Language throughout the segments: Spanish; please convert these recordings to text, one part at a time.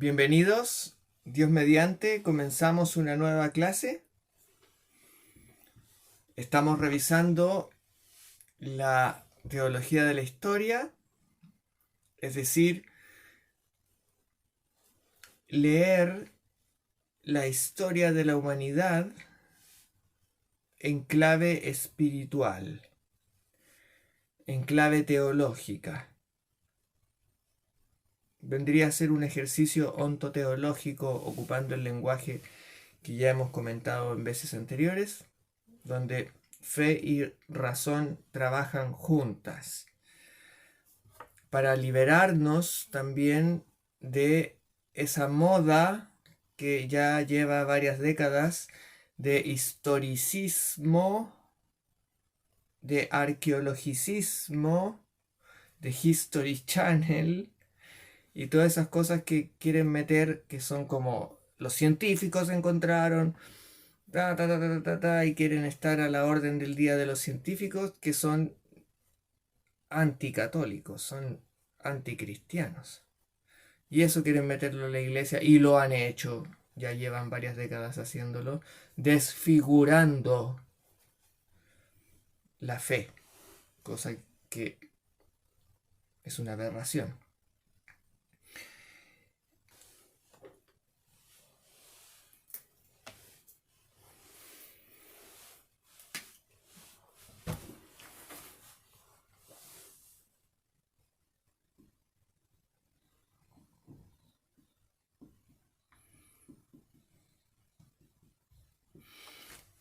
Bienvenidos, Dios mediante, comenzamos una nueva clase. Estamos revisando la teología de la historia, es decir, leer la historia de la humanidad en clave espiritual, en clave teológica. Vendría a ser un ejercicio ontoteológico ocupando el lenguaje que ya hemos comentado en veces anteriores, donde fe y razón trabajan juntas para liberarnos también de esa moda que ya lleva varias décadas de historicismo, de arqueologicismo, de History Channel y todas esas cosas que quieren meter, que son como los científicos encontraron, y quieren estar a la orden del día de los científicos, que son anticatólicos, son anticristianos. Y eso quieren meterlo en la iglesia y lo han hecho, ya llevan varias décadas haciéndolo, desfigurando la fe, cosa que es una aberración.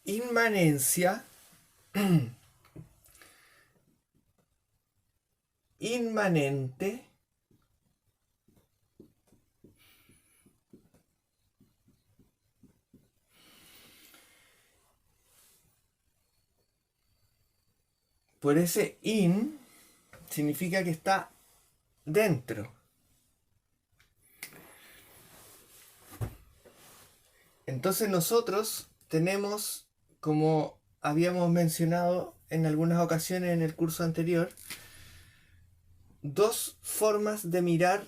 Inmanencia, inmanente, por ese in significa que está dentro. Entonces nosotros tenemos, como habíamos mencionado en algunas ocasiones en el curso anterior, dos formas de mirar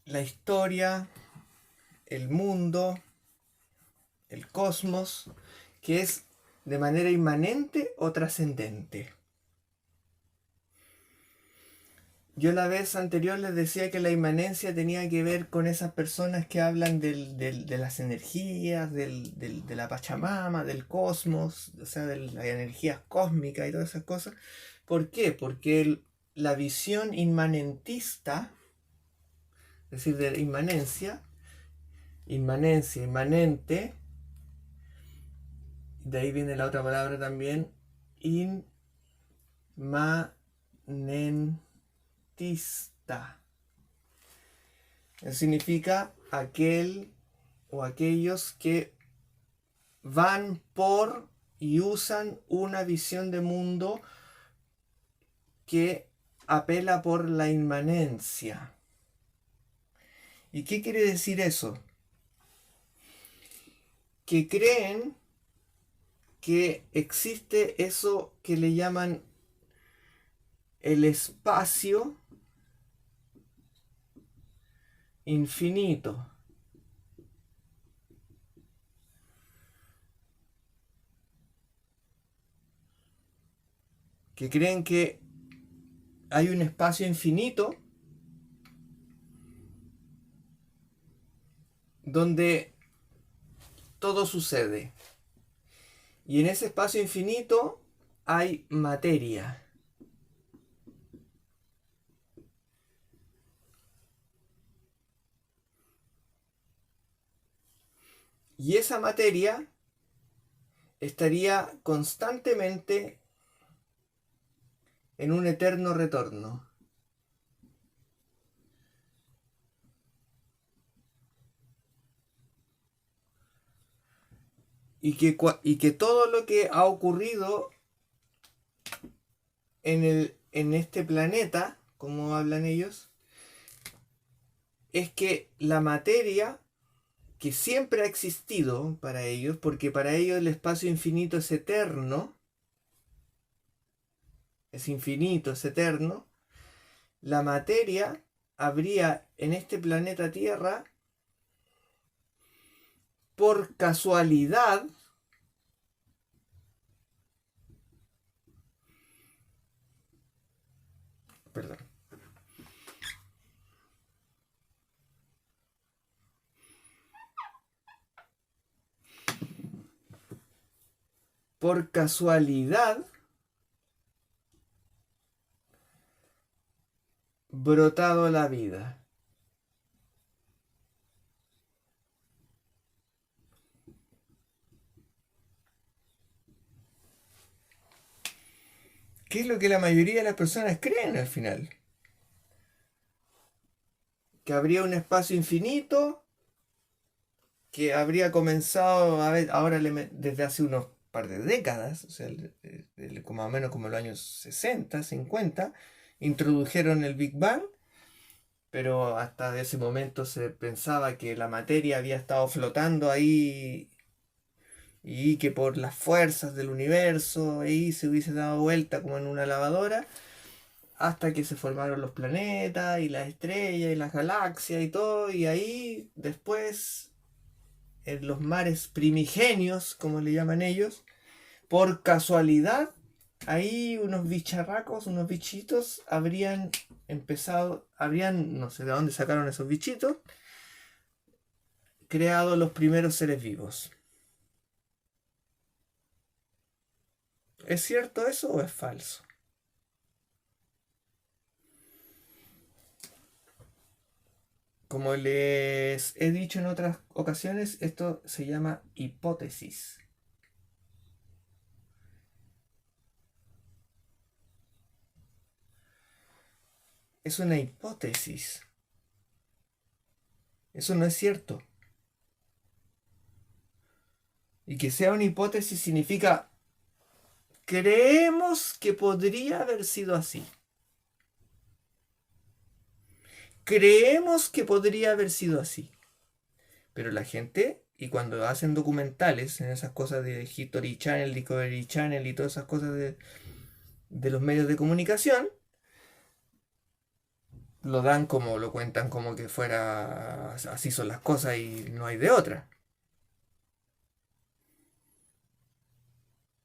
la historia, el mundo, el cosmos, que es de manera inmanente o trascendente. Yo la vez anterior les decía que la inmanencia tenía que ver con esas personas que hablan de las energías, de la Pachamama, del cosmos, o sea, de las energías cósmicas y todas esas cosas. ¿Por qué? Porque la visión inmanentista, es decir, de inmanencia, inmanente, de ahí viene la otra palabra también, inmanentista. Significa aquel o aquellos que van por y usan una visión de mundo que apela por la inmanencia. ¿Y qué quiere decir eso? Que creen que existe eso que le llaman el espacio infinito. Que creen que hay un espacio infinito donde todo sucede. Y en ese espacio infinito hay materia. Y esa materia estaría constantemente en un eterno retorno. Y que todo lo que ha ocurrido en este planeta, como hablan ellos, es que la materia que siempre ha existido para ellos, porque para ellos el espacio infinito es eterno, es infinito, es eterno, la materia habría en este planeta Tierra, por casualidad, perdón, por casualidad brotado la vida. ¿Qué es lo que la mayoría de las personas creen al final? Que habría un espacio infinito, que habría comenzado a ver, ahora desde hace unos par de décadas, o sea, como más o menos como los años 60, 50, introdujeron el Big Bang, pero hasta ese momento se pensaba que la materia había estado flotando ahí y que por las fuerzas del universo ahí se hubiese dado vuelta como en una lavadora, hasta que se formaron los planetas y las estrellas y las galaxias y todo, y ahí después en los mares primigenios, como le llaman ellos, por casualidad, ahí unos bicharracos, unos bichitos, habrían empezado, habrían, no sé de dónde sacaron esos bichitos, creado los primeros seres vivos. ¿Es cierto eso o es falso? Como les he dicho en otras ocasiones, esto se llama hipótesis. Es una hipótesis. Eso no es cierto. Y que sea una hipótesis significa creemos que podría haber sido así. Creemos que podría haber sido así. Pero la gente, y cuando hacen documentales en esas cosas de History Channel, Discovery Channel y todas esas cosas de los medios de comunicación, lo dan como, lo cuentan como que fuera así son las cosas y no hay de otra.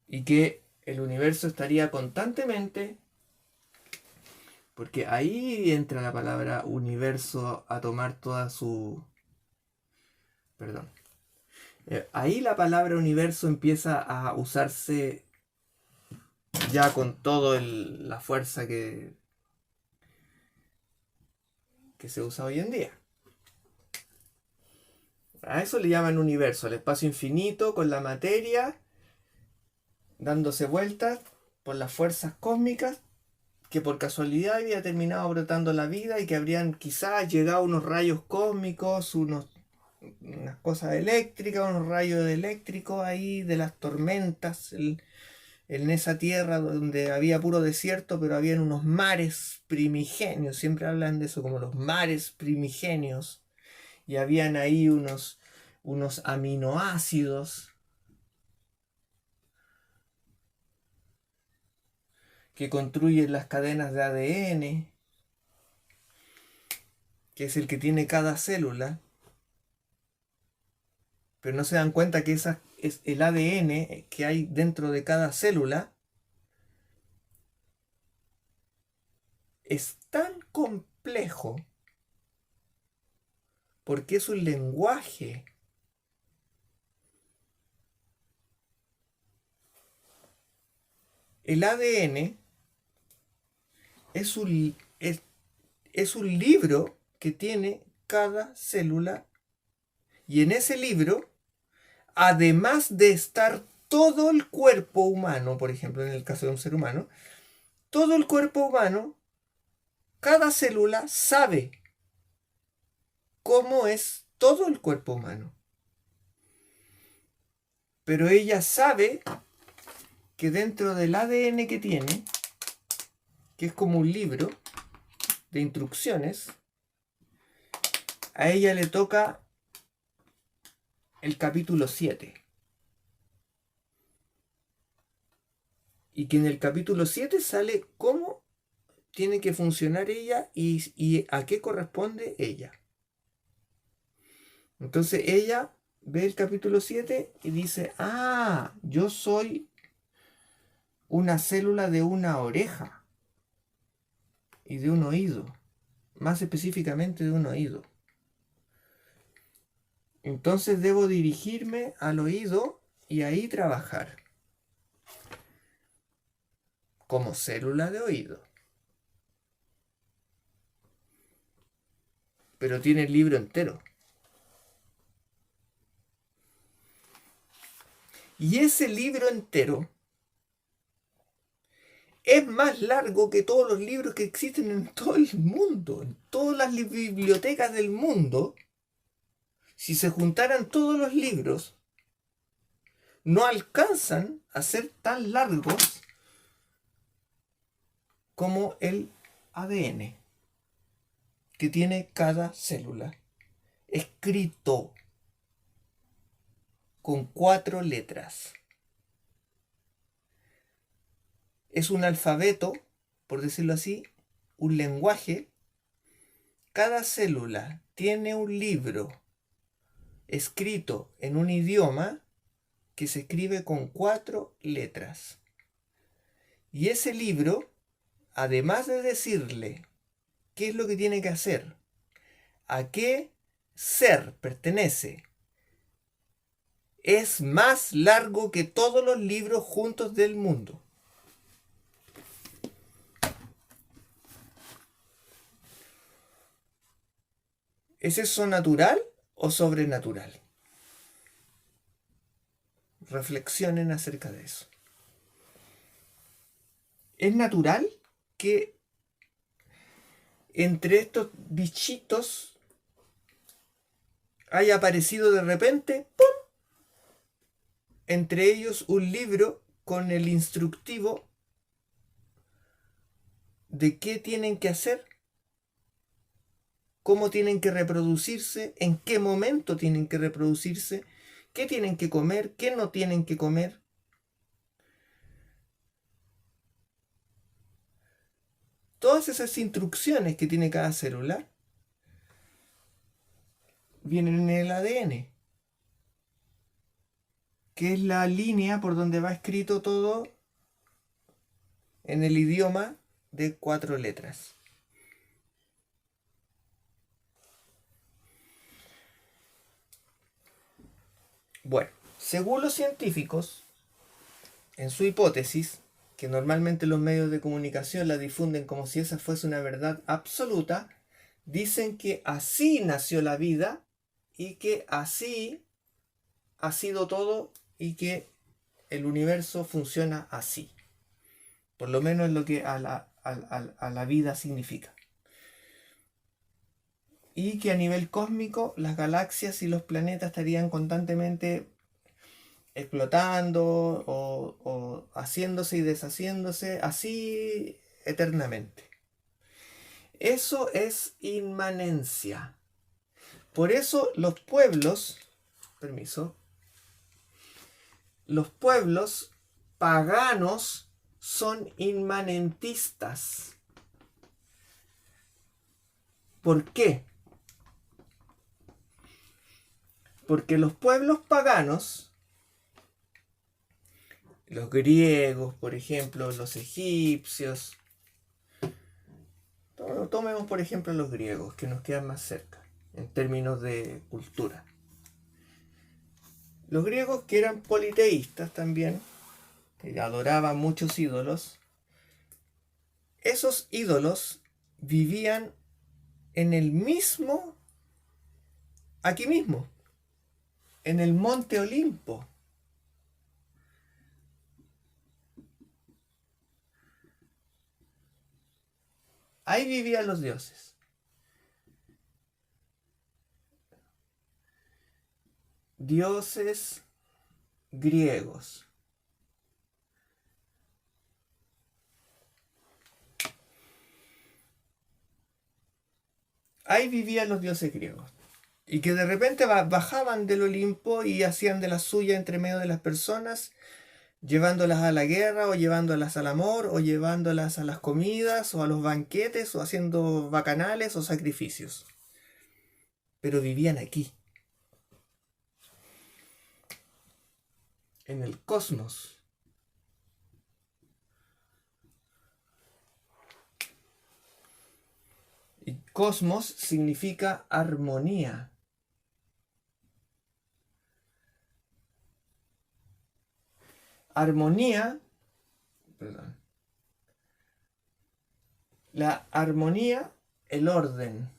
Y que el universo estaría constantemente, porque ahí entra la palabra universo a tomar toda su... Perdón. Ahí la palabra universo empieza a usarse ya con toda la fuerza que se usa hoy en día. A eso le llaman universo, el espacio infinito con la materia dándose vueltas por las fuerzas cósmicas que por casualidad había terminado brotando la vida y que habrían quizás llegado unos rayos cósmicos, unas cosas eléctricas, unos rayos eléctricos ahí de las tormentas en esa tierra donde había puro desierto, pero habían unos mares primigenios, siempre hablan de eso como los mares primigenios, y habían ahí unos aminoácidos que construyen las cadenas de ADN, que es el que tiene cada célula, pero no se dan cuenta que esa es el ADN que hay dentro de cada célula es tan complejo porque es un lenguaje. El ADN es un libro que tiene cada célula y en ese libro, además de estar todo el cuerpo humano, por ejemplo, en el caso de un ser humano, todo el cuerpo humano, cada célula sabe cómo es todo el cuerpo humano. Pero ella sabe que dentro del ADN que tiene, que es como un libro de instrucciones, a ella le toca el capítulo 7. Y que en el capítulo 7 sale cómo tiene que funcionar ella y a qué corresponde ella. Entonces ella ve el capítulo 7 y dice, ah, yo soy una célula de una oreja y de un oído, más específicamente de un oído. Entonces debo dirigirme al oído y ahí trabajar como célula de oído. Pero tiene el libro entero. Y ese libro entero es más largo que todos los libros que existen en todo el mundo, en todas las bibliotecas del mundo. Si se juntaran todos los libros, no alcanzan a ser tan largos como el ADN que tiene cada célula, escrito con 4 letras. Es un alfabeto, por decirlo así, un lenguaje. Cada célula tiene un libro escrito en un idioma que se escribe con 4 letras. Y ese libro, además de decirle qué es lo que tiene que hacer, a qué ser pertenece, es más largo que todos los libros juntos del mundo. ¿Es eso natural o sobrenatural? Reflexionen acerca de eso. ¿Es natural que entre estos bichitos haya aparecido de repente, ¡pum!, entre ellos un libro con el instructivo de qué tienen que hacer, cómo tienen que reproducirse, en qué momento tienen que reproducirse, qué tienen que comer, qué no tienen que comer? Todas esas instrucciones que tiene cada célula vienen en el ADN, que es la línea por donde va escrito todo en el idioma de 4 letras. Bueno, según los científicos, en su hipótesis, que normalmente los medios de comunicación la difunden como si esa fuese una verdad absoluta, dicen que así nació la vida y que así ha sido todo y que el universo funciona así. Por lo menos es lo que a la vida significa. Y que a nivel cósmico las galaxias y los planetas estarían constantemente explotando o haciéndose y deshaciéndose así eternamente. Eso es inmanencia. Por eso los pueblos, los pueblos paganos son inmanentistas. ¿Por qué? Porque los pueblos paganos, los griegos, por ejemplo, los egipcios, tomemos por ejemplo los griegos, que nos quedan más cerca en términos de cultura. Los griegos, que eran politeístas también, que adoraban muchos ídolos, esos ídolos vivían en el mismo, aquí mismo, en el monte Olimpo. Ahí vivían los dioses. Dioses griegos. Ahí vivían los dioses griegos. Y que de repente bajaban del Olimpo y hacían de la suya entre medio de las personas llevándolas a la guerra o llevándolas al amor o llevándolas a las comidas o a los banquetes o haciendo bacanales o sacrificios. Pero vivían aquí, en el cosmos. Y cosmos significa armonía. Armonía, perdón. La armonía, el orden.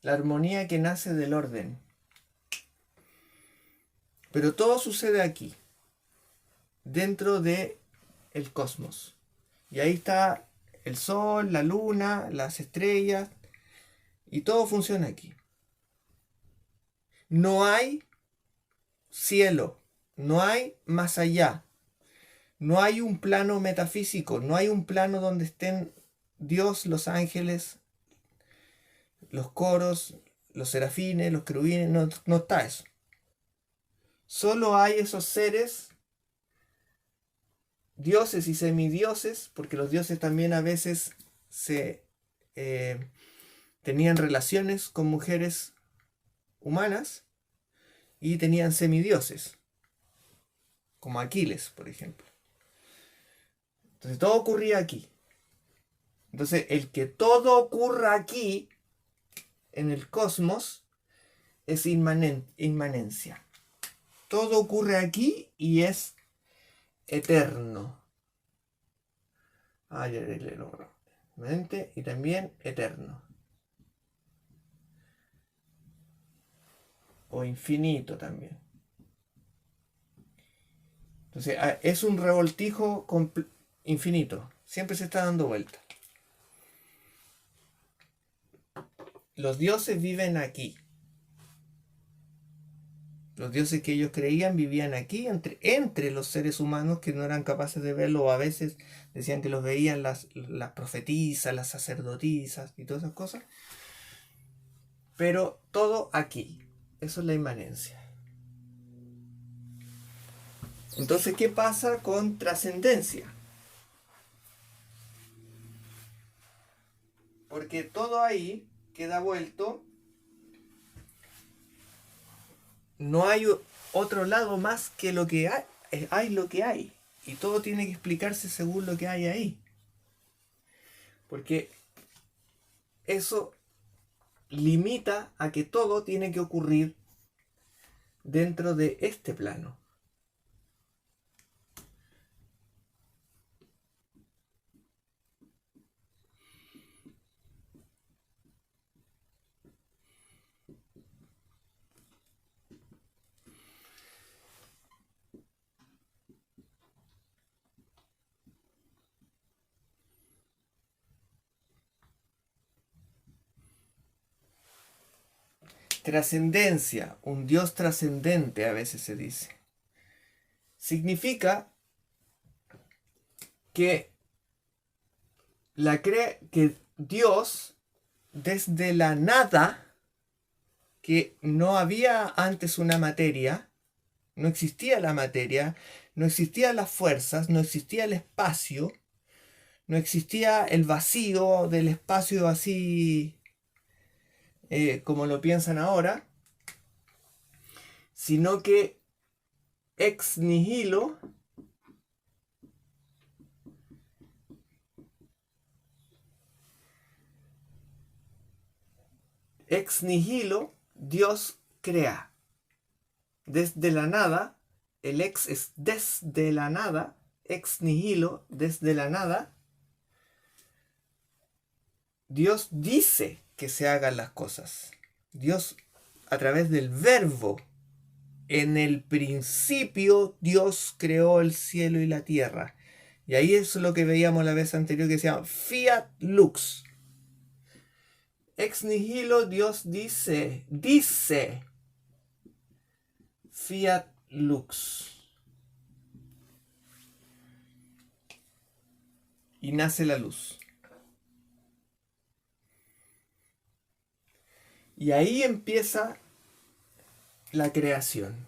La armonía que nace del orden. Pero todo sucede aquí, dentro de el cosmos. Y ahí está el sol, la luna, las estrellas, y todo funciona aquí. No hay cielo, no hay más allá, no hay un plano metafísico, no hay un plano donde estén Dios, los ángeles, los coros, los serafines, los querubines, no, no está eso. Solo hay esos seres, dioses y semidioses, porque los dioses también a veces tenían relaciones con mujeres humanas y tenían semidioses, como Aquiles, por ejemplo. Entonces todo ocurría aquí. Entonces el que todo ocurra aquí, en el cosmos, es inmanencia. Todo ocurre aquí y es eterno. Ya le logro. Mente y también eterno. O infinito también. Entonces es un revoltijo infinito. Siempre se está dando vuelta. Los dioses viven aquí. Los dioses que ellos creían vivían aquí, entre los seres humanos que no eran capaces de verlo, o a veces decían que los veían las profetisas, las sacerdotisas y todas esas cosas. Pero todo aquí. Eso es la inmanencia. Entonces, ¿qué pasa con trascendencia? Porque todo ahí queda vuelto. No hay otro lado más que lo que hay. Hay lo que hay. Y todo tiene que explicarse según lo que hay ahí. Porque eso limita a que todo tiene que ocurrir dentro de este plano. Trascendencia, un Dios trascendente a veces se dice. Significa que, que Dios, desde la nada, que no había antes una materia, no existía la materia, no existían las fuerzas, no existía el espacio, no existía el vacío del espacio así como lo piensan ahora, sino que ex nihilo Dios crea. Desde la nada, el ex es desde la nada, ex nihilo, desde la nada, Dios dice que se hagan las cosas. Dios, a través del verbo, en el principio Dios creó el cielo y la tierra. Y ahí es lo que veíamos la vez anterior que se llama fiat lux. Ex nihilo Dios dice, fiat lux. Y nace la luz. Y ahí empieza la creación.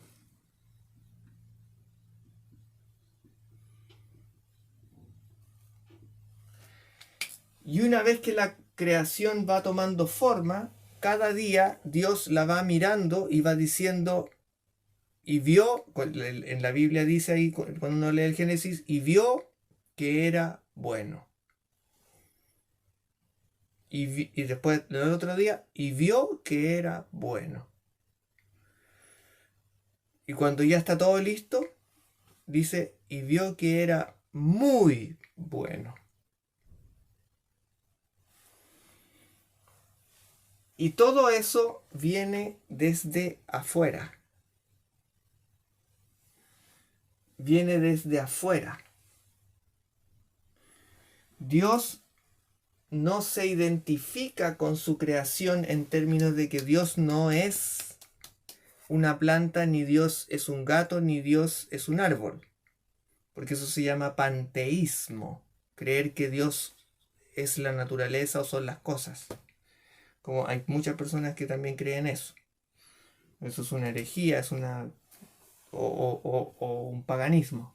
Y una vez que la creación va tomando forma, cada día Dios la va mirando y va diciendo, y vio, en la Biblia dice ahí, cuando uno lee el Génesis, y vio que era bueno. Y después, el otro día, y vio que era bueno. Y cuando ya está todo listo, dice, y vio que era muy bueno. Y todo eso viene desde afuera. Viene desde afuera. Dios no se identifica con su creación en términos de que Dios no es una planta, ni Dios es un gato, ni Dios es un árbol. Porque eso se llama panteísmo. Creer que Dios es la naturaleza o son las cosas. Como hay muchas personas que también creen eso. Eso es una herejía, es una o un paganismo.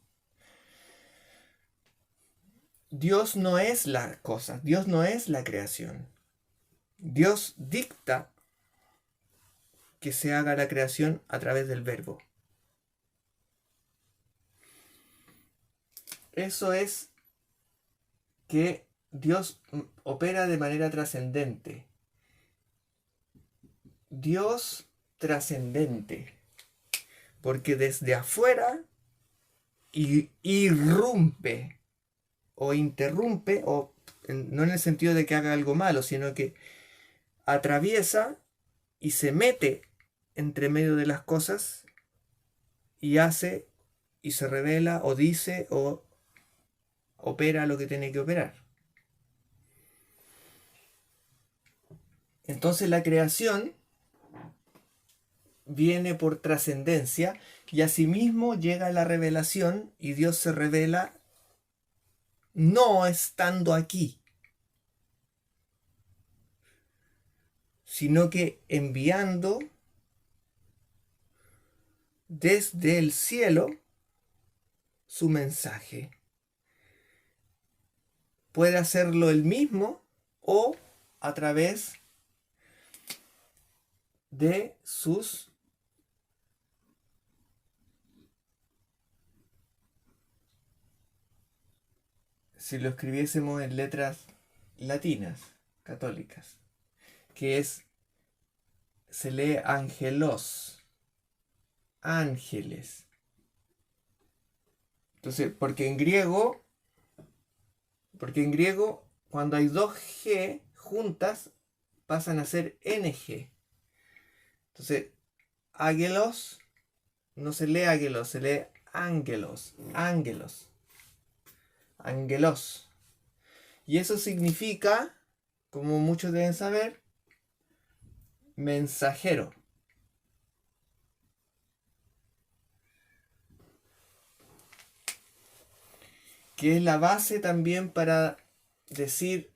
Dios no es la cosa, Dios no es la creación. Dios dicta que se haga la creación a través del verbo. Eso es que Dios opera de manera trascendente. Dios trascendente. Porque desde afuera irrumpe o interrumpe, o no en el sentido de que haga algo malo, sino que atraviesa y se mete entre medio de las cosas y hace y se revela o dice o opera lo que tiene que operar. Entonces la creación viene por trascendencia y asimismo llega la revelación y Dios se revela no estando aquí, sino que enviando desde el cielo su mensaje. Puede hacerlo él mismo o a través de sus si lo escribiésemos en letras latinas, católicas, que se lee angelos, ángeles. Entonces, porque en griego, cuando hay dos G juntas, pasan a ser NG. Entonces, águelos, no se lee águelos, se lee ángelos, ángelos, ángelos. Y eso significa, como muchos deben saber, mensajero. Que es la base también para decir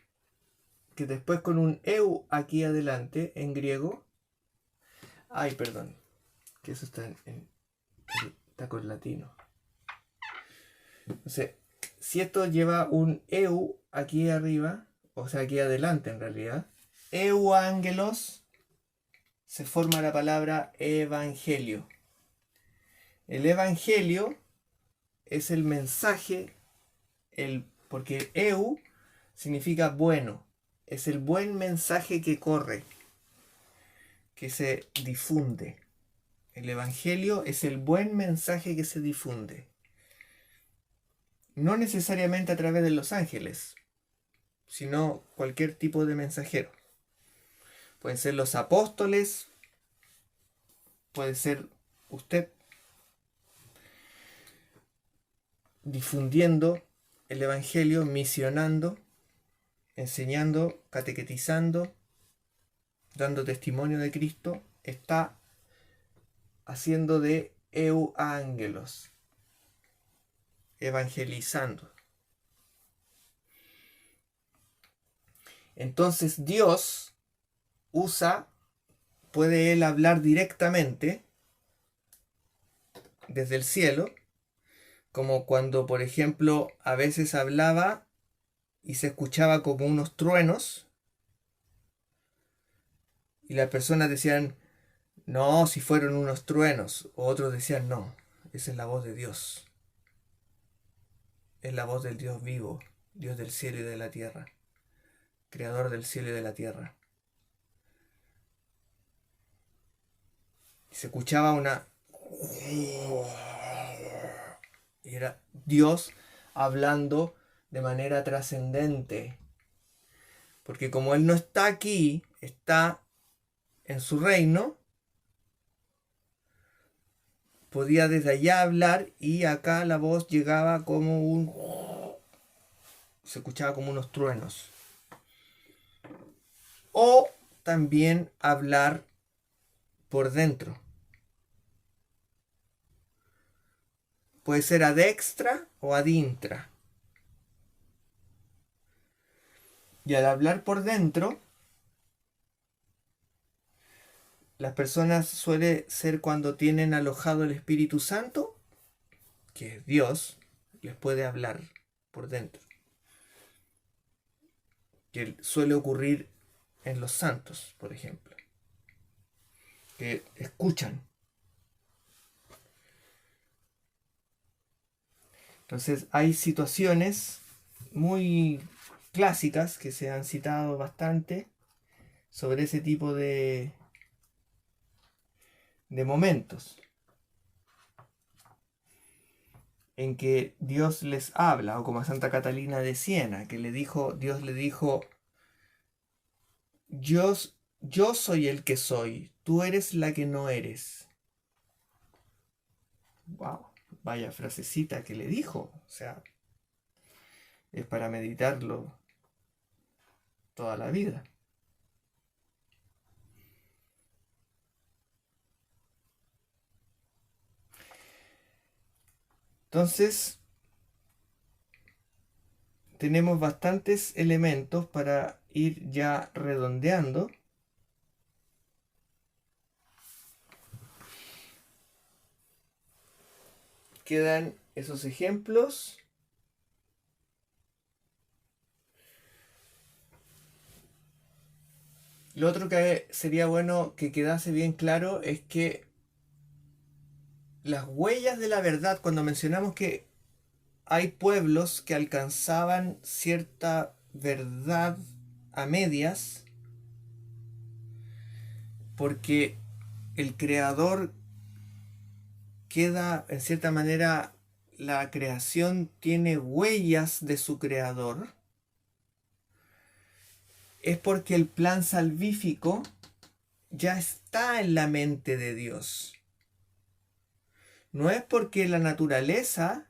que después con un eu aquí adelante en griego, ay, perdón, que eso está con latino. Entonces, si esto lleva un eu aquí arriba, o sea, aquí adelante en realidad, eu ángelos, se forma la palabra evangelio. El evangelio es el mensaje, porque eu significa bueno, es el buen mensaje que corre, que se difunde. El evangelio es el buen mensaje que se difunde. No necesariamente a través de los ángeles, sino cualquier tipo de mensajero. Pueden ser los apóstoles, puede ser usted, difundiendo el evangelio, misionando, enseñando, catequetizando, dando testimonio de Cristo, está haciendo de euángelos, evangelizando. Entonces Dios puede él hablar directamente desde el cielo, como cuando, por ejemplo, a veces hablaba y se escuchaba como unos truenos y las personas decían, no, si fueron unos truenos, o otros decían, no, esa es la voz de Dios, es la voz del Dios vivo, Dios del cielo y de la tierra, creador del cielo y de la tierra. Y se escuchaba una... Y era Dios hablando de manera trascendente. Porque como Él no está aquí, está en su reino, podía desde allá hablar y acá la voz llegaba como un... Se escuchaba como unos truenos. O también hablar por dentro. Puede ser ad extra o ad intra. Y al hablar por dentro, las personas suele ser cuando tienen alojado el Espíritu Santo, que es Dios, les puede hablar por dentro. Que suele ocurrir en los santos, por ejemplo, que escuchan. Entonces hay situaciones muy clásicas que se han citado bastante sobre ese tipo de momentos en que Dios les habla, o como a Santa Catalina de Siena, que Dios le dijo, yo, yo soy el que soy, tú eres la que no eres. Wow, vaya frasecita que le dijo, o sea, es para meditarlo toda la vida. Entonces, tenemos bastantes elementos para ir ya redondeando. Quedan esos ejemplos. Lo otro que sería bueno que quedase bien claro es que las huellas de la verdad, cuando mencionamos que hay pueblos que alcanzaban cierta verdad a medias, porque el creador queda, en cierta manera, la creación tiene huellas de su creador, es porque el plan salvífico ya está en la mente de Dios. No es porque la naturaleza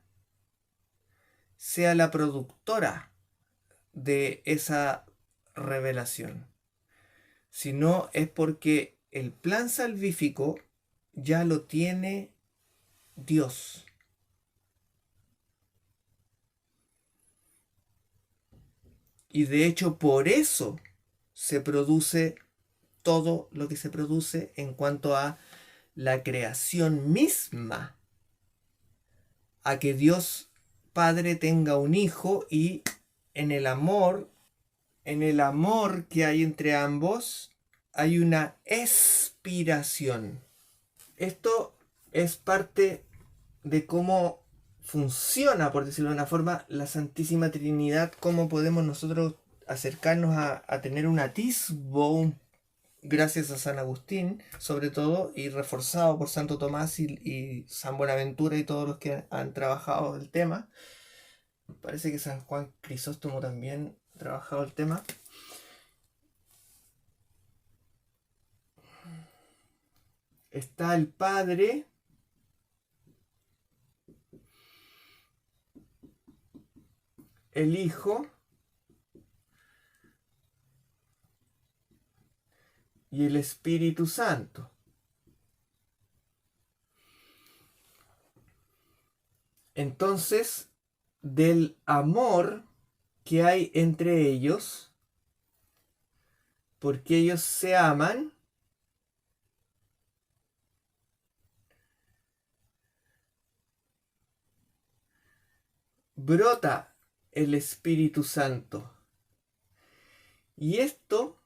sea la productora de esa revelación, sino es porque el plan salvífico ya lo tiene Dios. Y de hecho por eso se produce todo lo que se produce en cuanto a la creación misma, a que Dios Padre tenga un hijo y en el amor, en el amor que hay entre ambos, hay una expiración. Esto es parte de cómo funciona, por decirlo de una forma, la Santísima Trinidad, cómo podemos nosotros acercarnos a tener un atisbo, gracias a San Agustín, sobre todo, y reforzado por Santo Tomás y San Buenaventura y todos los que han trabajado el tema. Parece que San Juan Crisóstomo también ha trabajado el tema. Está el Padre, el Hijo y el Espíritu Santo. Entonces, del amor que hay entre ellos, porque ellos se aman, brota el Espíritu Santo. Y esto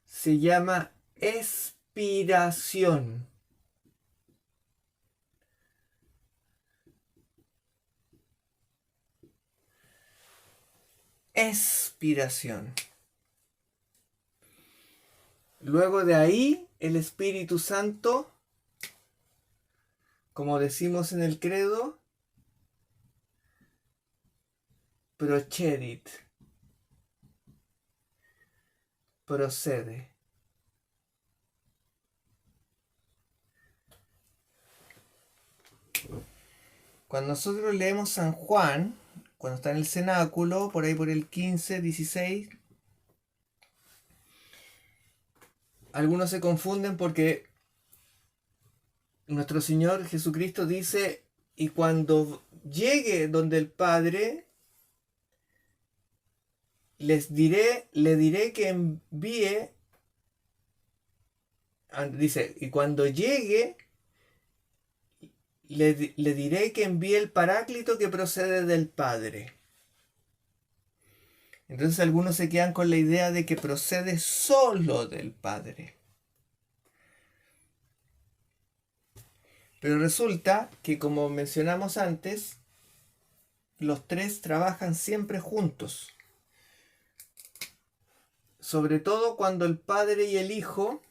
se llama expiración. Expiración. Luego de ahí, el Espíritu Santo, como decimos en el credo, procedit, procede. Cuando nosotros leemos San Juan, cuando está en el cenáculo, por ahí por el 15, 16, algunos se confunden porque nuestro Señor Jesucristo dice, y cuando llegue donde el Padre, le diré que envíe, dice, y cuando llegue, le diré que envíe el Paráclito que procede del Padre. Entonces algunos se quedan con la idea de que procede solo del Padre. Pero resulta que, como mencionamos antes, los tres trabajan siempre juntos. Sobre todo cuando el Padre y el Hijo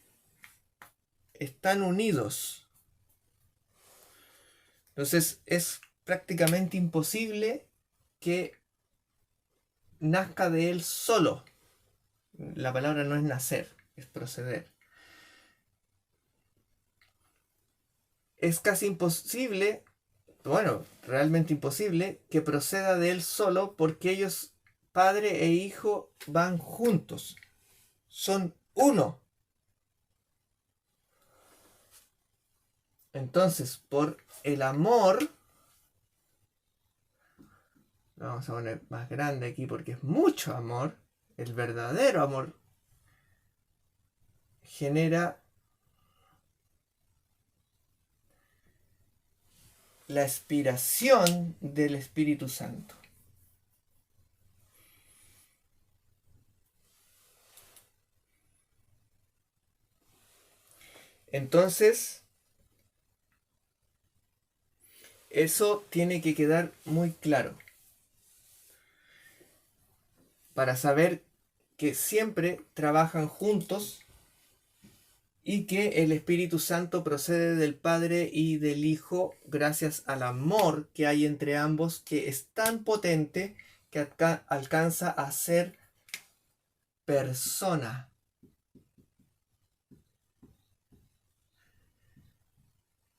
están unidos. Entonces es prácticamente imposible que nazca de él solo. La palabra no es nacer, es proceder. Es casi imposible, bueno, realmente imposible, que proceda de él solo, porque ellos, padre e hijo, van juntos. Son uno. Entonces, por el amor, lo vamos a poner más grande aquí porque es mucho amor, el verdadero amor genera la expiración del Espíritu Santo. Entonces, eso tiene que quedar muy claro para saber que siempre trabajan juntos y que el Espíritu Santo procede del Padre y del Hijo gracias al amor que hay entre ambos, que es tan potente que alcanza a ser persona.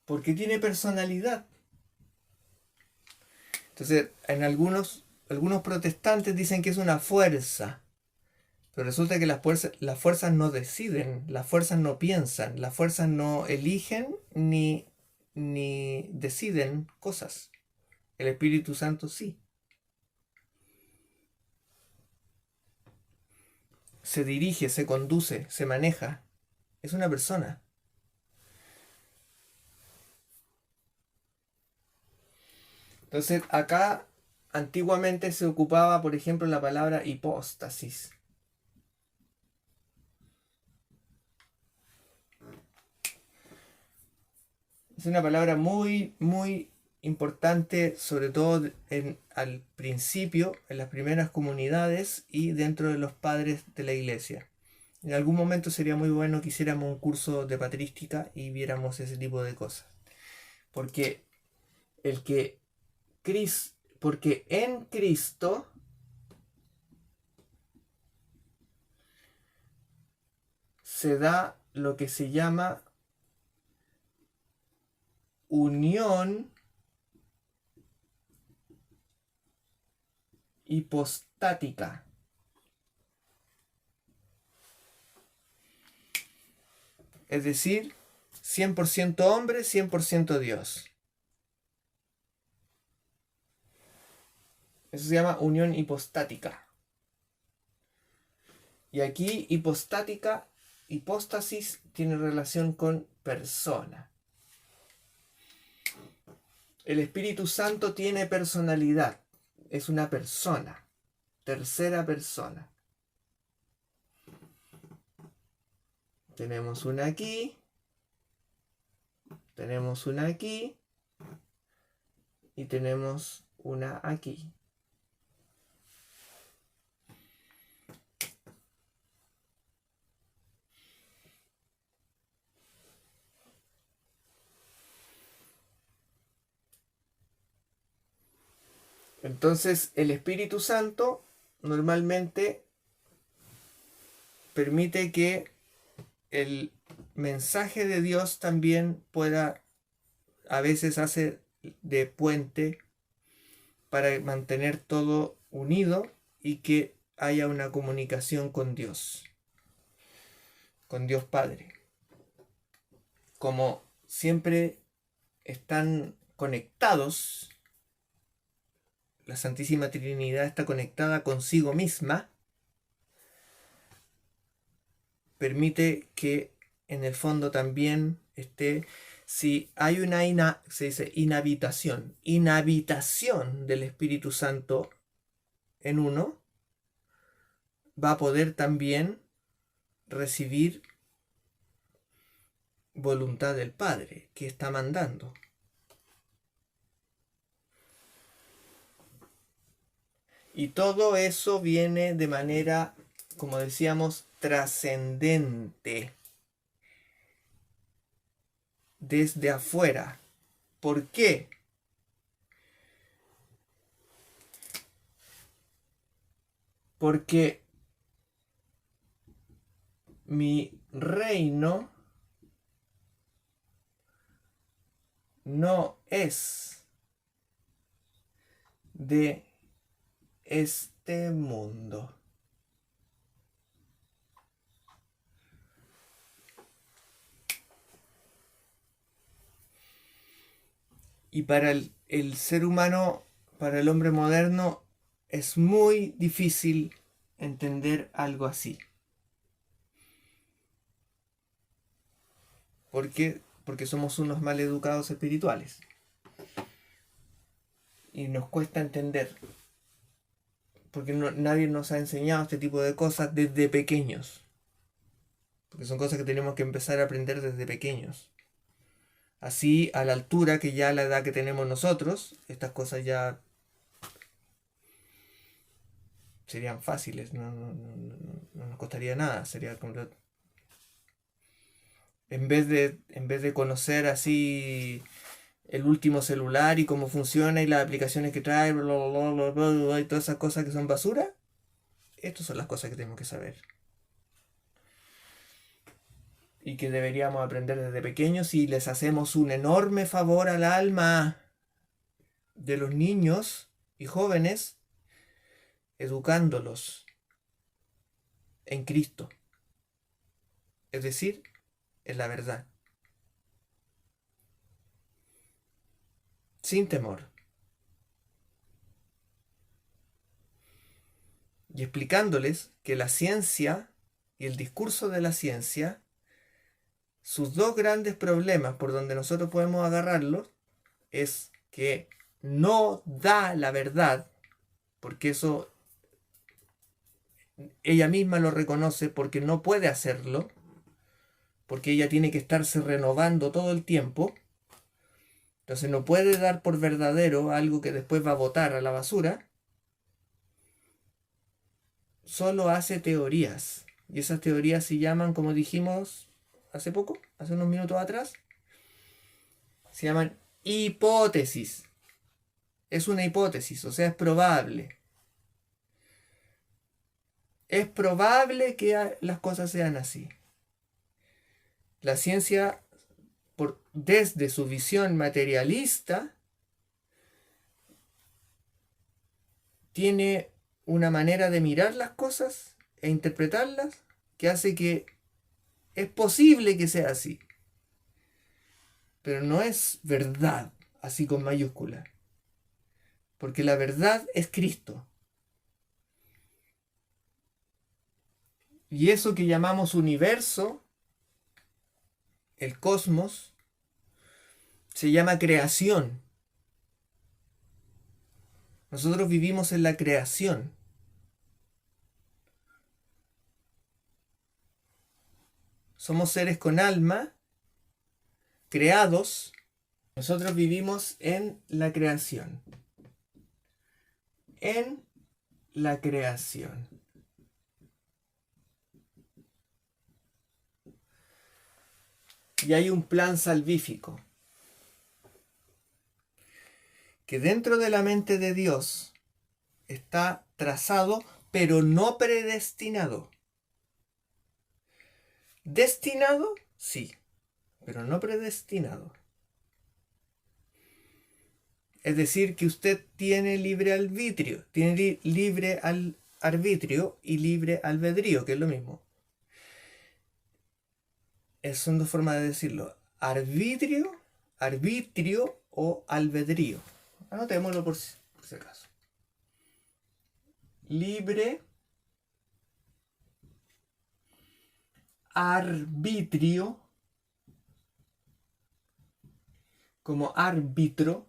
Porque tiene personalidad. Entonces, en algunos protestantes dicen que es una fuerza. Pero resulta que las fuerzas no deciden, las fuerzas no piensan, las fuerzas no eligen ni deciden cosas. El Espíritu Santo sí. Se dirige, se conduce, se maneja. Es una persona. Entonces acá antiguamente se ocupaba, por ejemplo, la palabra hipóstasis. Es una palabra muy, muy importante, sobre todo al principio, en las primeras comunidades y dentro de los padres de la iglesia. En algún momento sería muy bueno que hiciéramos un curso de patrística y viéramos ese tipo de cosas. Porque porque en Cristo se da lo que se llama unión hipostática. Es decir, 100% hombre, 100% Dios. Eso se llama unión hipostática. Y aquí hipostática, hipóstasis, tiene relación con persona. El Espíritu Santo tiene personalidad, es una persona, tercera persona. Tenemos una aquí, tenemos una aquí y tenemos una aquí. Entonces, el Espíritu Santo normalmente permite que el mensaje de Dios también pueda, a veces hace de puente para mantener todo unido y que haya una comunicación con Dios Padre. Como siempre están conectados, la Santísima Trinidad está conectada consigo misma, permite que en el fondo también esté, si hay una se dice inhabitación del Espíritu Santo en uno, va a poder también recibir voluntad del Padre que está mandando. Y todo eso viene de manera, como decíamos, trascendente, desde afuera. ¿Por qué? Porque mi reino no es de este mundo. Y para el ser humano, para el hombre moderno, es muy difícil entender algo así. ¿Por qué? Porque somos unos maleducados espirituales. Y nos cuesta entender. Porque nadie nos ha enseñado este tipo de cosas desde pequeños. Porque son cosas que tenemos que empezar a aprender desde pequeños. Así, a la altura que ya la edad que tenemos nosotros, estas cosas ya serían fáciles, no nos costaría nada. Sería en vez de conocer así el último celular y cómo funciona y las aplicaciones que trae, bla, bla, bla, bla, bla, y todas esas cosas que son basura, estas son las cosas que tenemos que saber. Y que deberíamos aprender desde pequeños y les hacemos un enorme favor al alma de los niños y jóvenes educándolos en Cristo, es decir, en la verdad, sin temor, y explicándoles que la ciencia y el discurso de la ciencia, sus dos grandes problemas por donde nosotros podemos agarrarlos, es que no da la verdad, porque eso ella misma lo reconoce porque no puede hacerlo, porque ella tiene que estarse renovando todo el tiempo. Entonces no puede dar por verdadero algo que después va a botar a la basura. Solo hace teorías. Y esas teorías se llaman, como dijimos hace poco, hace unos minutos atrás, se llaman hipótesis. Es una hipótesis, o sea, es probable. Es probable que las cosas sean así. La ciencia, desde su visión materialista, tiene una manera de mirar las cosas e interpretarlas que hace que es posible que sea así. Pero no es verdad, así con mayúscula. Porque la verdad es Cristo. Y eso que llamamos universo, el cosmos, se llama creación. Nosotros vivimos en la creación. Somos seres con alma, creados. Nosotros vivimos en la creación. En la creación. Y hay un plan salvífico que dentro de la mente de Dios está trazado, pero no predestinado. Destinado, sí, pero no predestinado. Es decir, que usted tiene libre arbitrio, tiene libre arbitrio y libre albedrío, que es lo mismo. Son dos formas de decirlo. Arbitrio o albedrío. Anotémoslo por si acaso. Libre arbitrio como árbitro,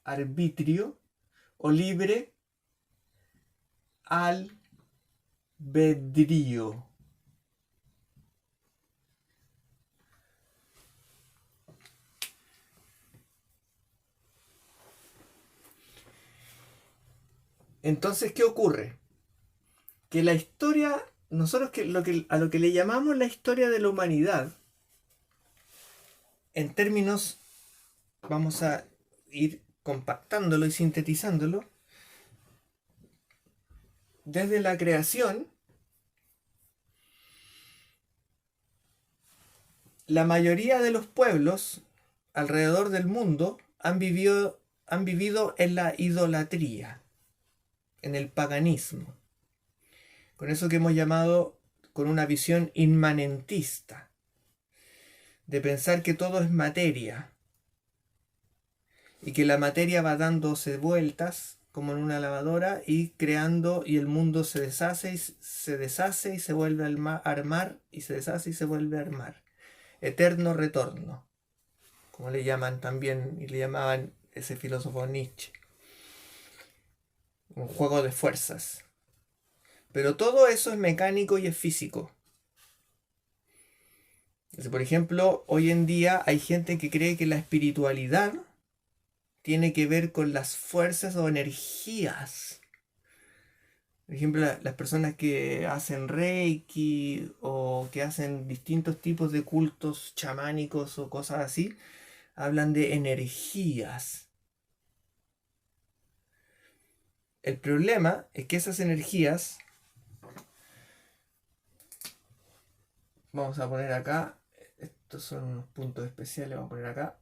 arbitrio, o libre albedrío. Entonces, ¿qué ocurre? Que la historia, nosotros a lo que le llamamos la historia de la humanidad, en términos, vamos a ir compactándolo y sintetizándolo, desde la creación, la mayoría de los pueblos alrededor del mundo han vivido en la idolatría, en el paganismo, con eso que hemos llamado con una visión inmanentista, de pensar que todo es materia y que la materia va dándose vueltas como en una lavadora y creando, y el mundo se deshace y se vuelve a armar y se deshace y se vuelve a armar. Eterno retorno, como le llaman también y le llamaban ese filósofo Nietzsche. Un juego de fuerzas. Pero todo eso es mecánico y es físico. Por ejemplo, hoy en día hay gente que cree que la espiritualidad tiene que ver con las fuerzas o energías. Por ejemplo, las personas que hacen reiki o que hacen distintos tipos de cultos chamánicos o cosas así, hablan de energías. El problema es que esas energías, vamos a poner acá, estos son unos puntos especiales, vamos a poner acá.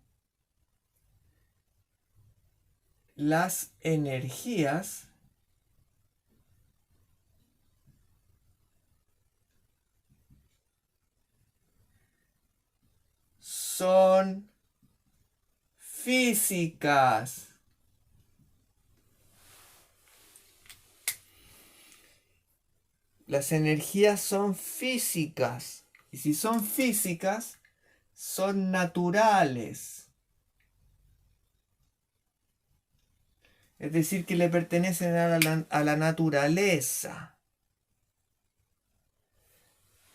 Las energías son físicas. Las energías son físicas. Y si son físicas, son naturales. Es decir, que le pertenecen a la naturaleza.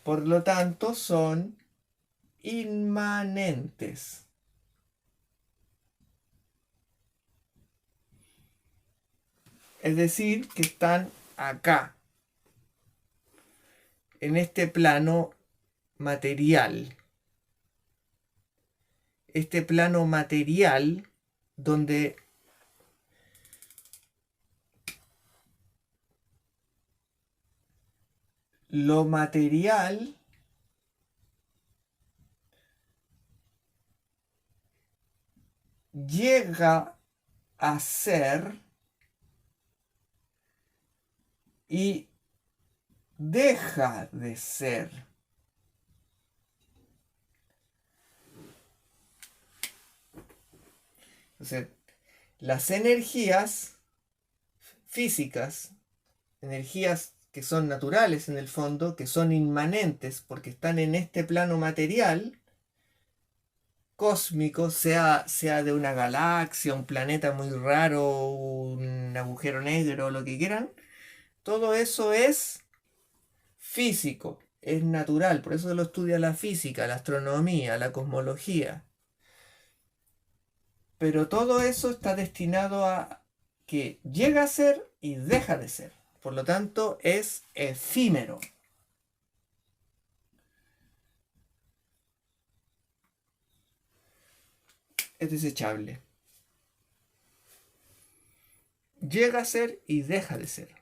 Por lo tanto, son inmanentes. Es decir, que están acá, en este plano material. Este plano material donde lo material llega a ser y deja de ser. Entonces, las energías físicas, energías que son naturales en el fondo, que son inmanentes porque están en este plano material, cósmico, sea de una galaxia, un planeta muy raro, un agujero negro, lo que quieran, todo eso es físico, es natural, por eso se lo estudia la física, la astronomía, la cosmología. Pero todo eso está destinado a que llega a ser y deja de ser. Por lo tanto, es efímero. Es desechable. Llega a ser y deja de ser.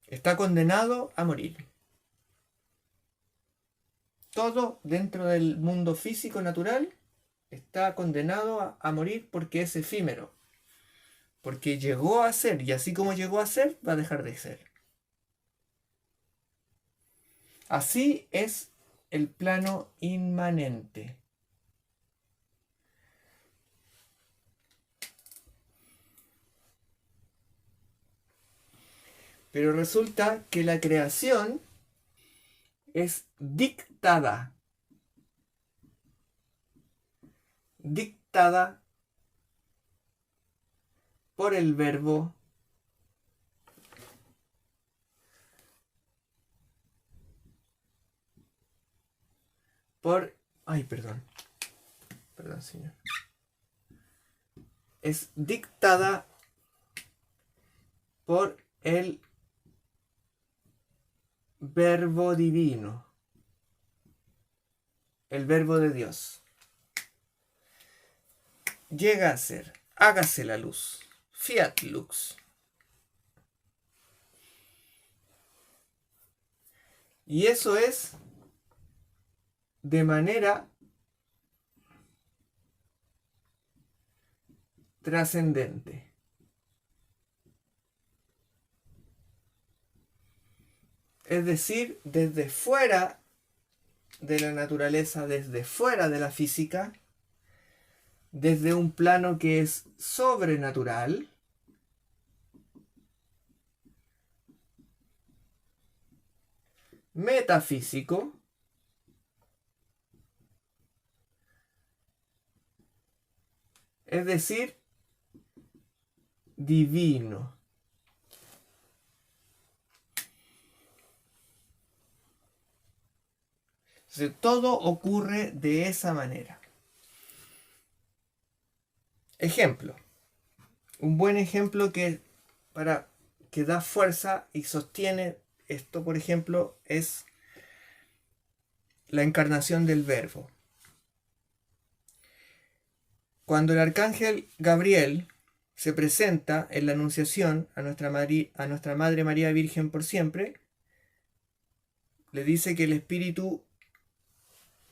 Está condenado a morir. Todo dentro del mundo físico natural está condenado a morir porque es efímero. Porque llegó a ser y así como llegó a ser, va a dejar de ser. Así es el plano inmanente. Pero resulta que la creación es dictada por el verbo, ay, perdón, señor. Es dictada por el verbo divino, el verbo de Dios. Llega a ser, hágase la luz, fiat lux. Y eso es de manera trascendente. Es decir, desde fuera de la naturaleza, desde fuera de la física, desde un plano que es sobrenatural, metafísico, es decir, divino. Entonces, todo ocurre de esa manera. Ejemplo. Un buen ejemplo que da fuerza y sostiene esto, por ejemplo, es la encarnación del Verbo. Cuando el arcángel Gabriel se presenta en la Anunciación a nuestra Madre María Virgen por siempre, le dice que el Espíritu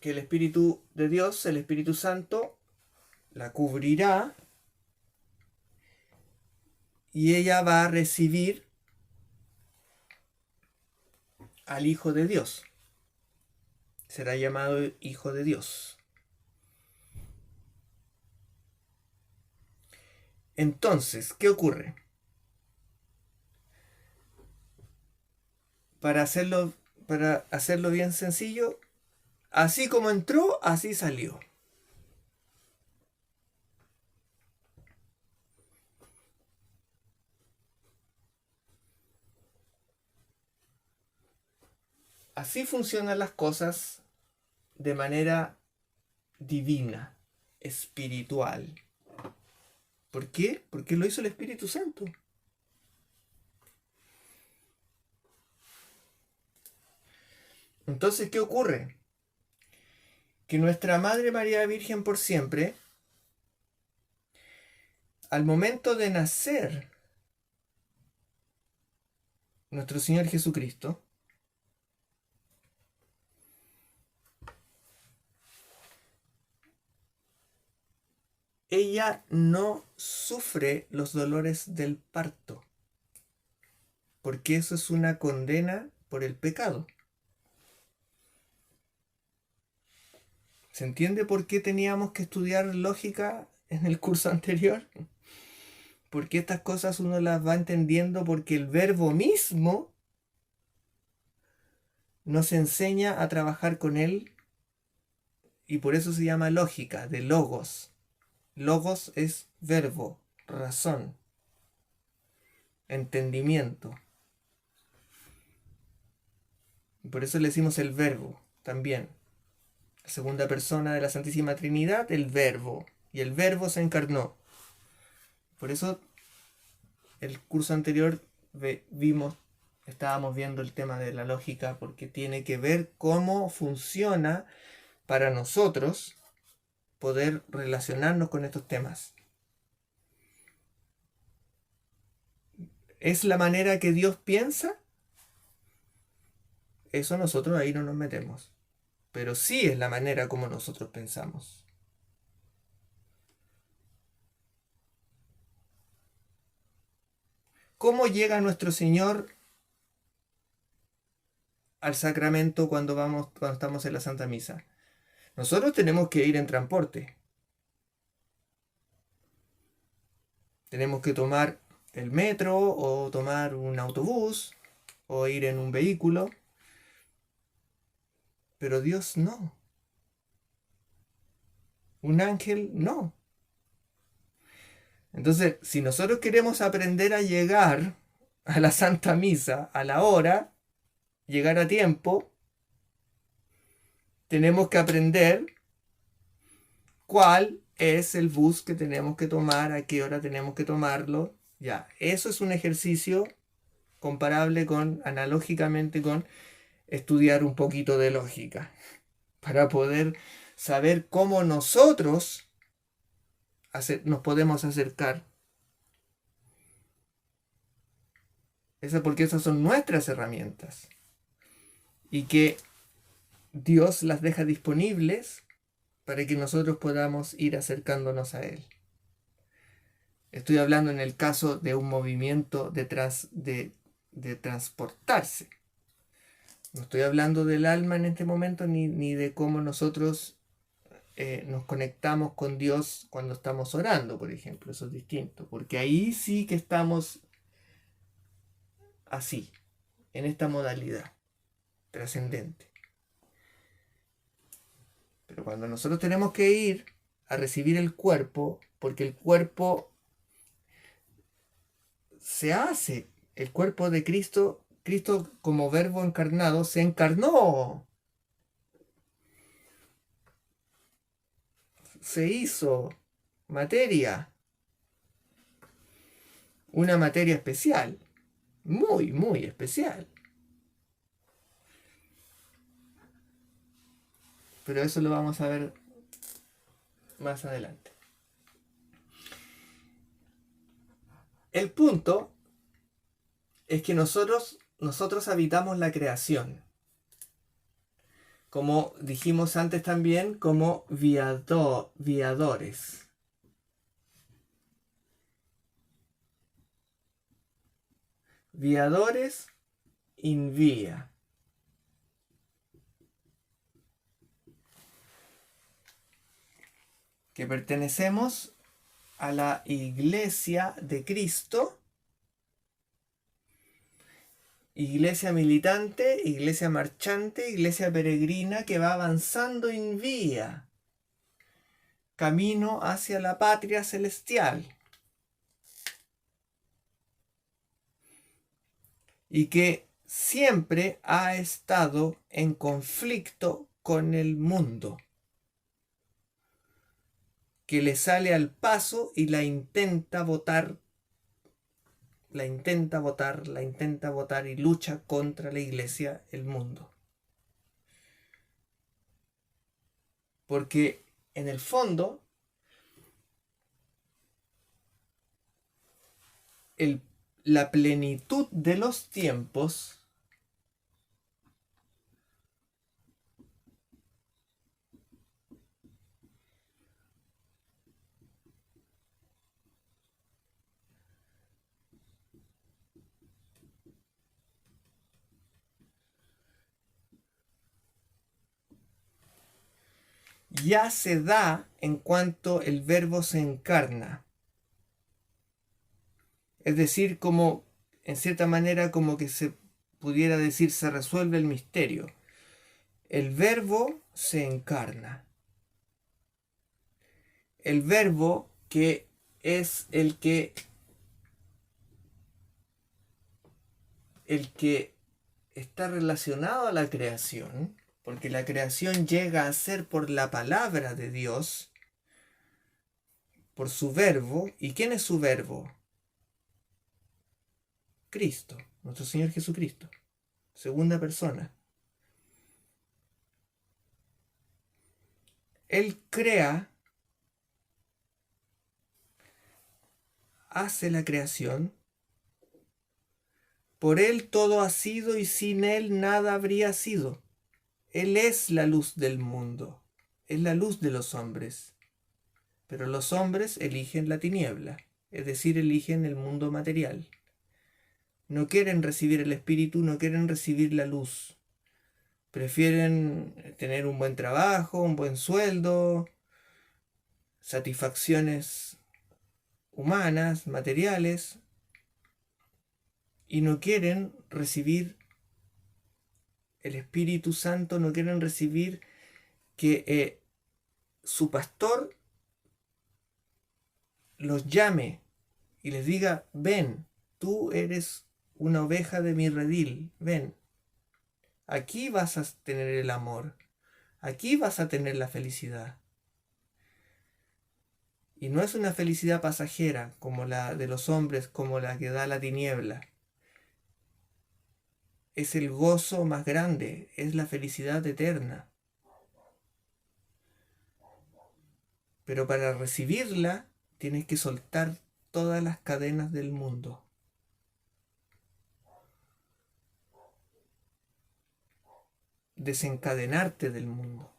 de Dios, el Espíritu Santo, la cubrirá y ella va a recibir al Hijo de Dios. Será llamado Hijo de Dios. Entonces, ¿qué ocurre? Para hacerlo bien sencillo, así como entró, así salió. Así funcionan las cosas de manera divina, espiritual. ¿Por qué? Porque lo hizo el Espíritu Santo. Entonces, ¿qué ocurre? Que nuestra Madre María Virgen por siempre, al momento de nacer nuestro Señor Jesucristo, ella no sufre los dolores del parto, porque eso es una condena por el pecado. ¿Se entiende por qué teníamos que estudiar lógica en el curso anterior? Porque estas cosas uno las va entendiendo porque el verbo mismo nos enseña a trabajar con él y por eso se llama lógica, de logos. Logos es verbo, razón, entendimiento. Y por eso le decimos el verbo también. La segunda persona de la Santísima Trinidad, el verbo. Y el verbo se encarnó. Por eso el curso anterior estábamos viendo el tema de la lógica, porque tiene que ver cómo funciona para nosotros poder relacionarnos con estos temas. ¿Es la manera que Dios piensa? Eso nosotros ahí no nos metemos. Pero sí es la manera como nosotros pensamos. ¿Cómo llega nuestro Señor al sacramento cuando estamos en la Santa Misa? Nosotros tenemos que ir en transporte. Tenemos que tomar el metro o tomar un autobús o ir en un vehículo. Pero Dios no. Un ángel no. Entonces, si nosotros queremos aprender a llegar a la Santa Misa a la hora, llegar a tiempo, tenemos que aprender cuál es el bus que tenemos que tomar, a qué hora tenemos que tomarlo. Ya, eso es un ejercicio comparable analógicamente con estudiar un poquito de lógica, para poder saber cómo nosotros nos podemos acercar. Porque esas son nuestras herramientas. Y que Dios las deja disponibles para que nosotros podamos ir acercándonos a Él. Estoy hablando en el caso de un movimiento de transportarse. No estoy hablando del alma en este momento ni de cómo nosotros nos conectamos con Dios cuando estamos orando, por ejemplo. Eso es distinto, porque ahí sí que estamos así, en esta modalidad trascendente. Pero cuando nosotros tenemos que ir a recibir el cuerpo, porque el cuerpo se hace, el cuerpo de Cristo, Cristo como verbo encarnado, se encarnó, se hizo materia, una materia especial, muy, muy especial. Pero eso lo vamos a ver más adelante. El punto es que nosotros habitamos la creación. Como dijimos antes también, como viadores. Viadores in via. Que pertenecemos a la Iglesia de Cristo, iglesia militante, iglesia marchante, iglesia peregrina que va avanzando en vía, camino hacia la patria celestial. Y que siempre ha estado en conflicto con el mundo, que le sale al paso y la intenta votar y lucha contra la iglesia, el mundo. Porque en el fondo, la plenitud de los tiempos ya se da en cuanto el verbo se encarna. Es decir, como en cierta manera como que se pudiera decir, se resuelve el misterio. El Verbo se encarna. El Verbo que es el que está relacionado a la creación, porque la creación llega a ser por la palabra de Dios, por su Verbo. ¿Y quién es su Verbo? Cristo, nuestro Señor Jesucristo, segunda persona. Él crea, hace la creación, por Él todo ha sido y sin Él nada habría sido. Él es la luz del mundo, es la luz de los hombres, pero los hombres eligen la tiniebla, es decir, eligen el mundo material. No quieren recibir el Espíritu, no quieren recibir la luz. Prefieren tener un buen trabajo, un buen sueldo, satisfacciones humanas, materiales, y no quieren recibir el Espíritu Santo, no quieren recibir que su pastor los llame y les diga: ven, tú eres una oveja de mi redil, ven, aquí vas a tener el amor, aquí vas a tener la felicidad. Y no es una felicidad pasajera como la de los hombres, como la que da la tiniebla. Es el gozo más grande, es la felicidad eterna. Pero para recibirla tienes que soltar todas las cadenas del mundo. Desencadenarte del mundo.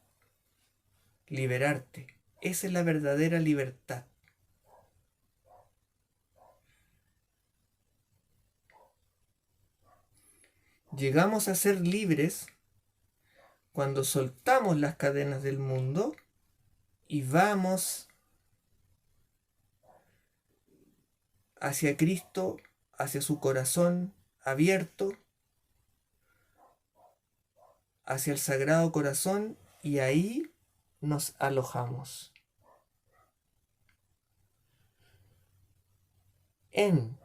Liberarte. Esa es la verdadera libertad. Llegamos a ser libres cuando soltamos las cadenas del mundo y vamos hacia Cristo, hacia su corazón abierto, hacia el Sagrado Corazón, y ahí nos alojamos. En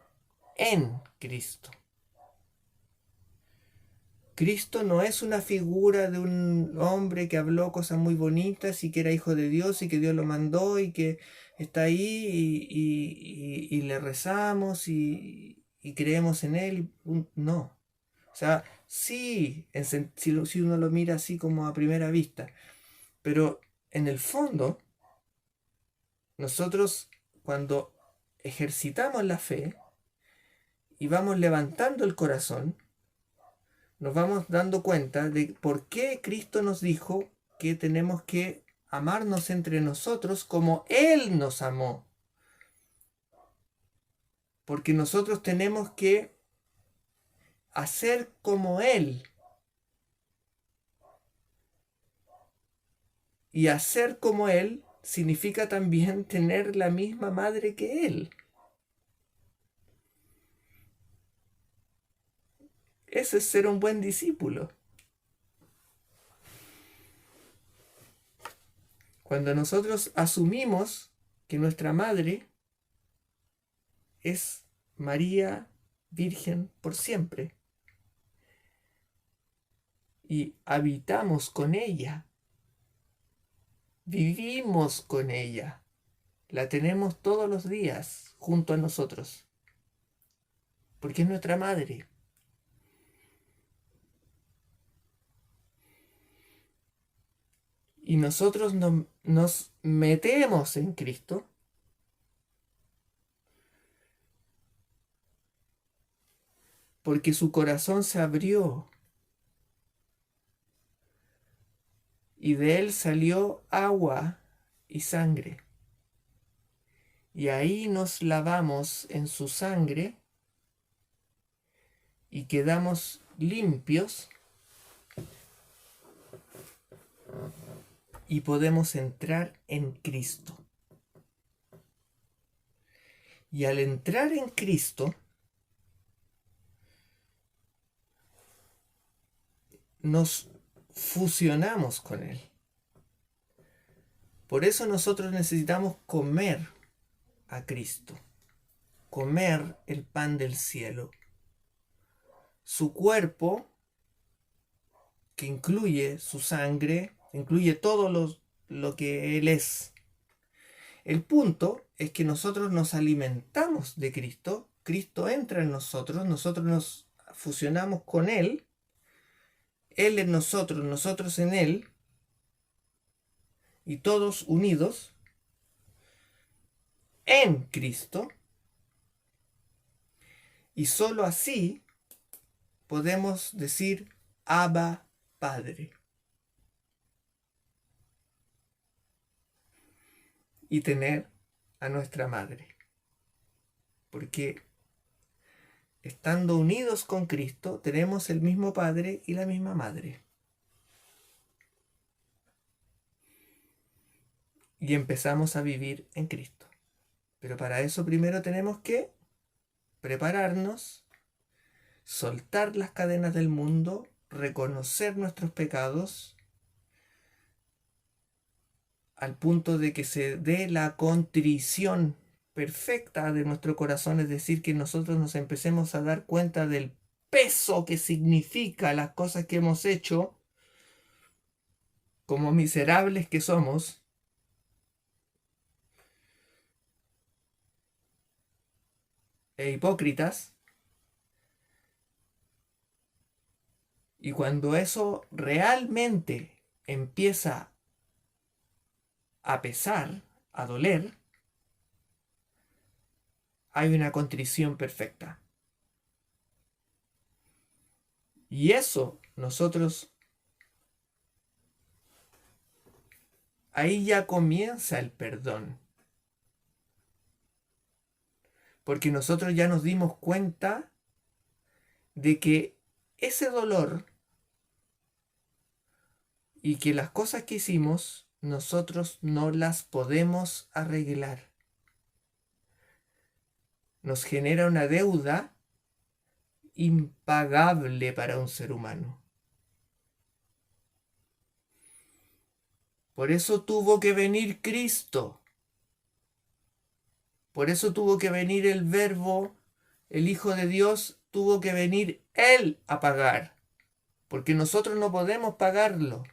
Cristo. Cristo no es una figura de un hombre que habló cosas muy bonitas y que era hijo de Dios y que Dios lo mandó y que está ahí y le rezamos y creemos en él. No. O sea, sí, si uno lo mira así como a primera vista, pero en el fondo, nosotros cuando ejercitamos la fe y vamos levantando el corazón, nos vamos dando cuenta de por qué Cristo nos dijo que tenemos que amarnos entre nosotros como Él nos amó. Porque nosotros tenemos que hacer como Él. Y hacer como Él significa también tener la misma madre que Él. Eso es ser un buen discípulo. Cuando nosotros asumimos que nuestra madre es María Virgen por siempre y habitamos con ella, vivimos con ella, la tenemos todos los días junto a nosotros, porque es nuestra madre. Y nosotros nos metemos en Cristo porque su corazón se abrió y de él salió agua y sangre. Y ahí nos lavamos en su sangre y quedamos limpios y podemos entrar en Cristo. Y al entrar en Cristo, nos fusionamos con Él. Por eso nosotros necesitamos comer a Cristo, comer el pan del cielo. Su cuerpo, que incluye su sangre, incluye todo lo que Él es. El punto es que nosotros nos alimentamos de Cristo, Cristo entra en nosotros, nosotros nos fusionamos con Él en nosotros en Él, y todos unidos en Cristo, y sólo así podemos decir Abba Padre y tener a nuestra madre, porque estando unidos con Cristo tenemos el mismo Padre y la misma Madre. Y empezamos a vivir en Cristo. Pero para eso primero tenemos que prepararnos, soltar las cadenas del mundo, reconocer nuestros pecados, al punto de que se dé la contrición perfecta de nuestro corazón, es decir, que nosotros nos empecemos a dar cuenta del peso que significa las cosas que hemos hecho, como miserables que somos, e hipócritas, y cuando eso realmente empieza a pesar, a doler, hay una contrición perfecta. Y eso nosotros, ahí ya comienza el perdón. Porque nosotros ya nos dimos cuenta de que ese dolor y que las cosas que hicimos nosotros no las podemos arreglar. Nos genera una deuda impagable para un ser humano. Por eso tuvo que venir Cristo. Por eso tuvo que venir el Verbo, el Hijo de Dios, tuvo que venir Él a pagar. Porque nosotros no podemos pagarlo.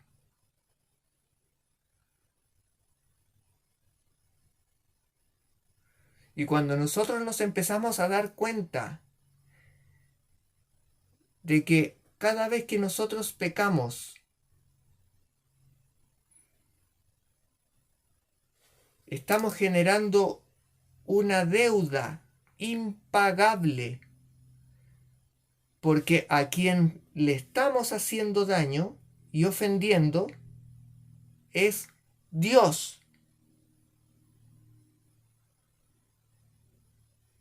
Y cuando nosotros nos empezamos a dar cuenta de que cada vez que nosotros pecamos, estamos generando una deuda impagable, porque a quien le estamos haciendo daño y ofendiendo es Dios.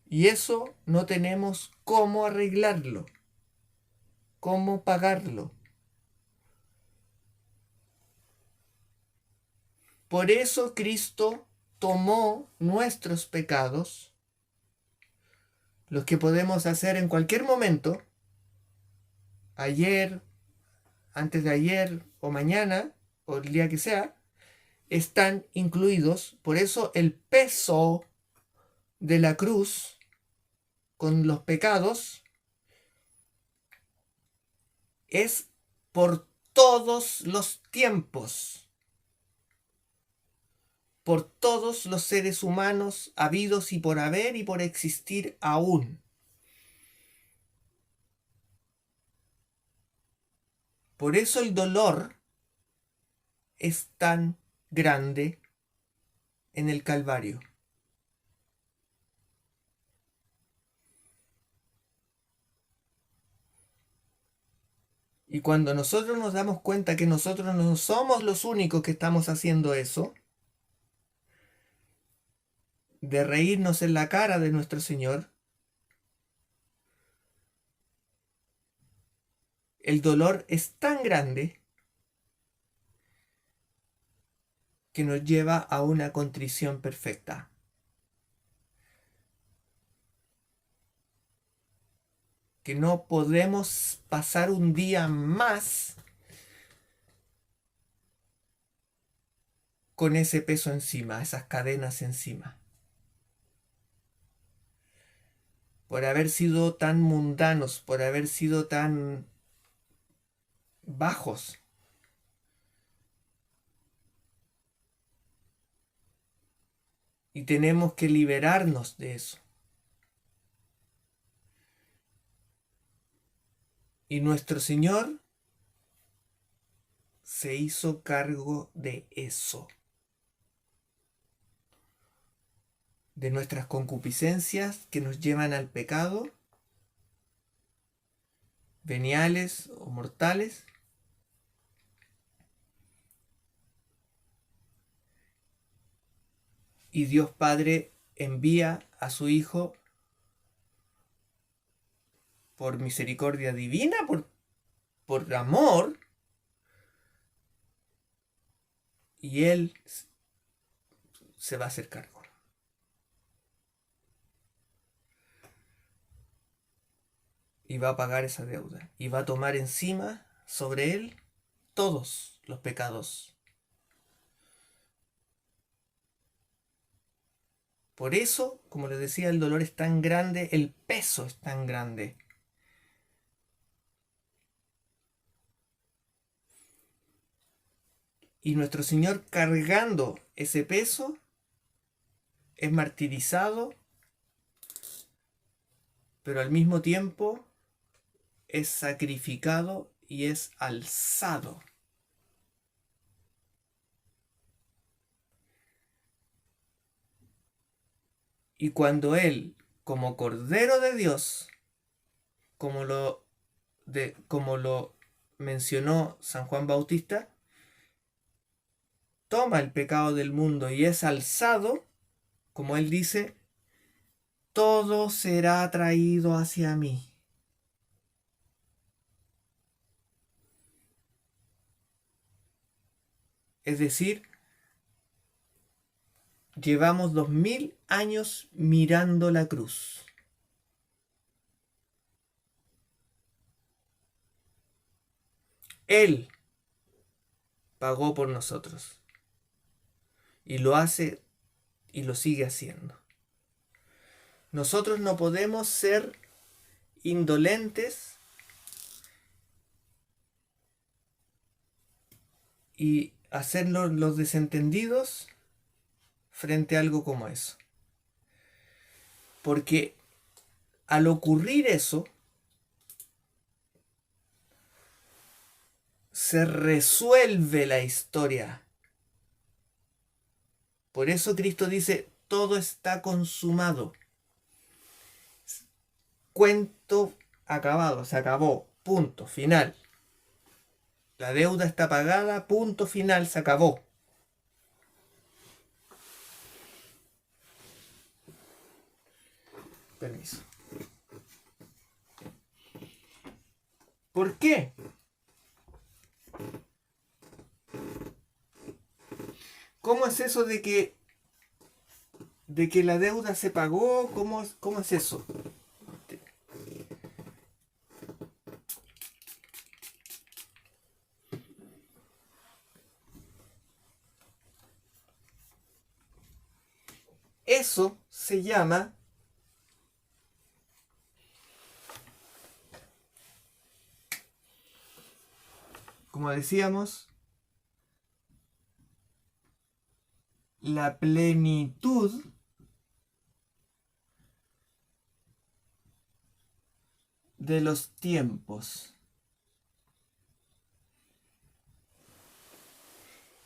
Y eso no tenemos cómo arreglarlo, cómo pagarlo. Por eso Cristo tomó nuestros pecados, los que podemos hacer en cualquier momento, ayer, antes de ayer o mañana, o el día que sea, están incluidos. Por eso el peso de la cruz con los pecados es por todos los tiempos, por todos los seres humanos habidos y por haber y por existir aún. Por eso el dolor es tan grande en el Calvario. Y cuando nosotros nos damos cuenta que nosotros no somos los únicos que estamos haciendo eso, de reírnos en la cara de nuestro Señor, el dolor es tan grande que nos lleva a una contrición perfecta. Que no podemos pasar un día más con ese peso encima, esas cadenas encima. Por haber sido tan mundanos, por haber sido tan bajos. Y tenemos que liberarnos de eso. Y nuestro Señor se hizo cargo de eso. De nuestras concupiscencias que nos llevan al pecado, veniales o mortales. Y Dios Padre envía a su Hijo por misericordia divina, por amor, y Él se va a hacer cargo. Y va a pagar esa deuda. Y va a tomar encima, sobre Él, todos los pecados. Por eso, como les decía, el dolor es tan grande, el peso es tan grande. Y nuestro Señor, cargando ese peso, es martirizado, pero al mismo tiempo es sacrificado y es alzado. Y cuando Él, como Cordero de Dios, como lo mencionó San Juan Bautista, toma el pecado del mundo y es alzado, como Él dice, todo será traído hacia mí. Es decir, llevamos 2000 años mirando la cruz. Él pagó por nosotros. Y lo hace y lo sigue haciendo. Nosotros no podemos ser indolentes y hacernos los desentendidos frente a algo como eso. Porque al ocurrir eso, se resuelve la historia. Por eso Cristo dice, todo está consumado. Cuento acabado, se acabó, punto, final. La deuda está pagada, punto final, se acabó. Permiso. ¿Por qué? ¿Cómo es eso de que la deuda se pagó? ¿Cómo es eso? Eso se llama como decíamos, la plenitud de los tiempos.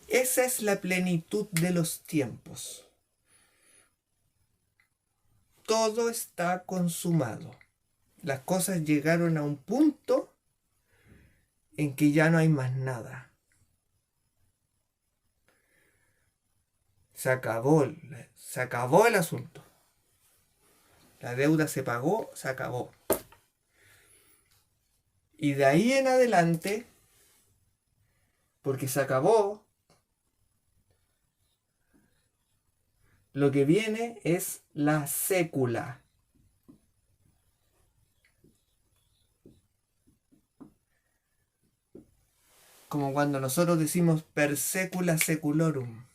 Esa es la plenitud de los tiempos. Todo está consumado. Las cosas llegaron a un punto en que ya no hay más nada. Se acabó el asunto. La deuda se pagó, se acabó. Y de ahí en adelante, porque se acabó, lo que viene es la sécula. Como cuando nosotros decimos per secula seculorum.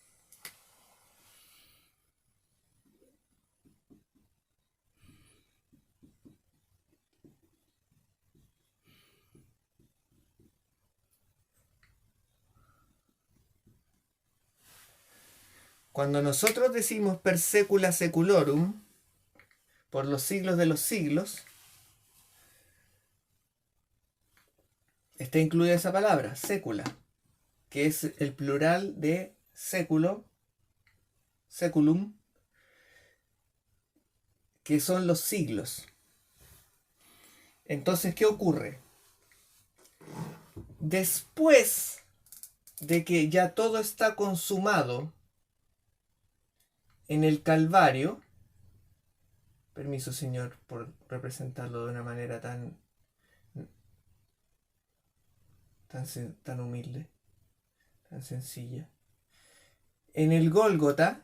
Cuando nosotros decimos per secula seculorum, por los siglos de los siglos, está incluida esa palabra, sécula, que es el plural de século, seculum, que son los siglos. Entonces, ¿qué ocurre? Después de que ya todo está consumado en el Calvario, permiso Señor por representarlo de una manera tan humilde, tan sencilla, en el Gólgota,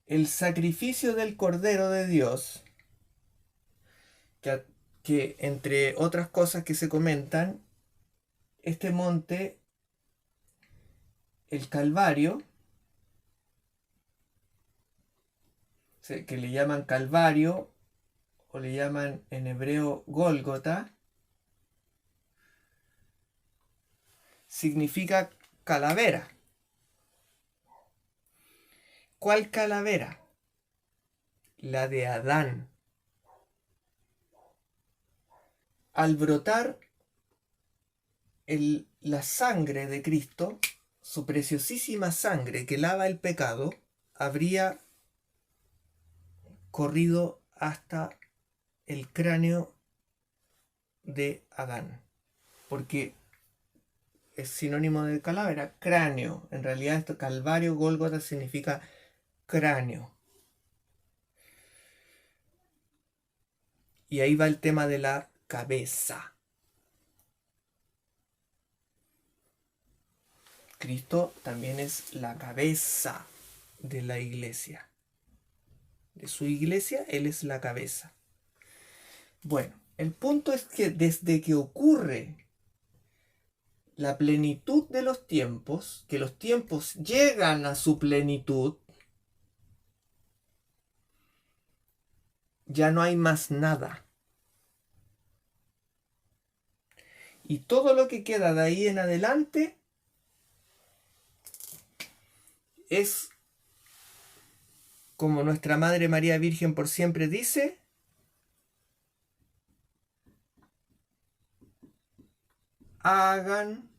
el sacrificio del Cordero de Dios, que entre otras cosas que se comentan, este monte, el Calvario, que le llaman Calvario o le llaman en hebreo Gólgota, significa calavera. ¿Cuál calavera? La de Adán. Al brotar la sangre de Cristo, su preciosísima sangre que lava el pecado, habría corrido hasta el cráneo de Adán. Porque es sinónimo de calavera, cráneo. En realidad esto Calvario, Gólgota significa cráneo. Y ahí va el tema de la cabeza. Cristo también es la cabeza de la iglesia. De su iglesia, Él es la cabeza. Bueno, el punto es que desde que ocurre la plenitud de los tiempos, que los tiempos llegan a su plenitud, ya no hay más nada. Y todo lo que queda de ahí en adelante es, como nuestra Madre María Virgen por siempre dice, hagan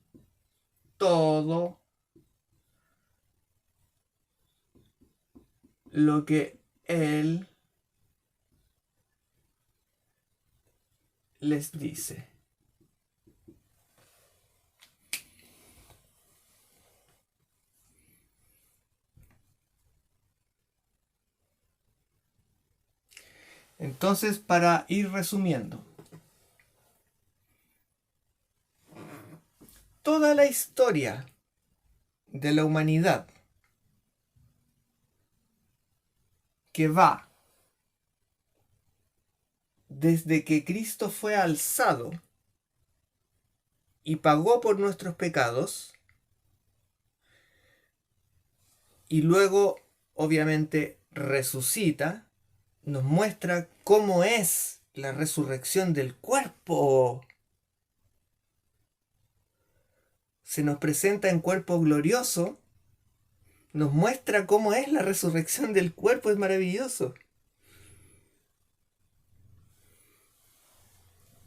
todo lo que Él les dice. Entonces, para ir resumiendo, toda la historia de la humanidad que va desde que Cristo fue alzado y pagó por nuestros pecados, y luego, obviamente, resucita, nos muestra cómo es la resurrección del cuerpo. Se nos presenta en cuerpo glorioso, nos muestra cómo es la resurrección del cuerpo, es maravilloso.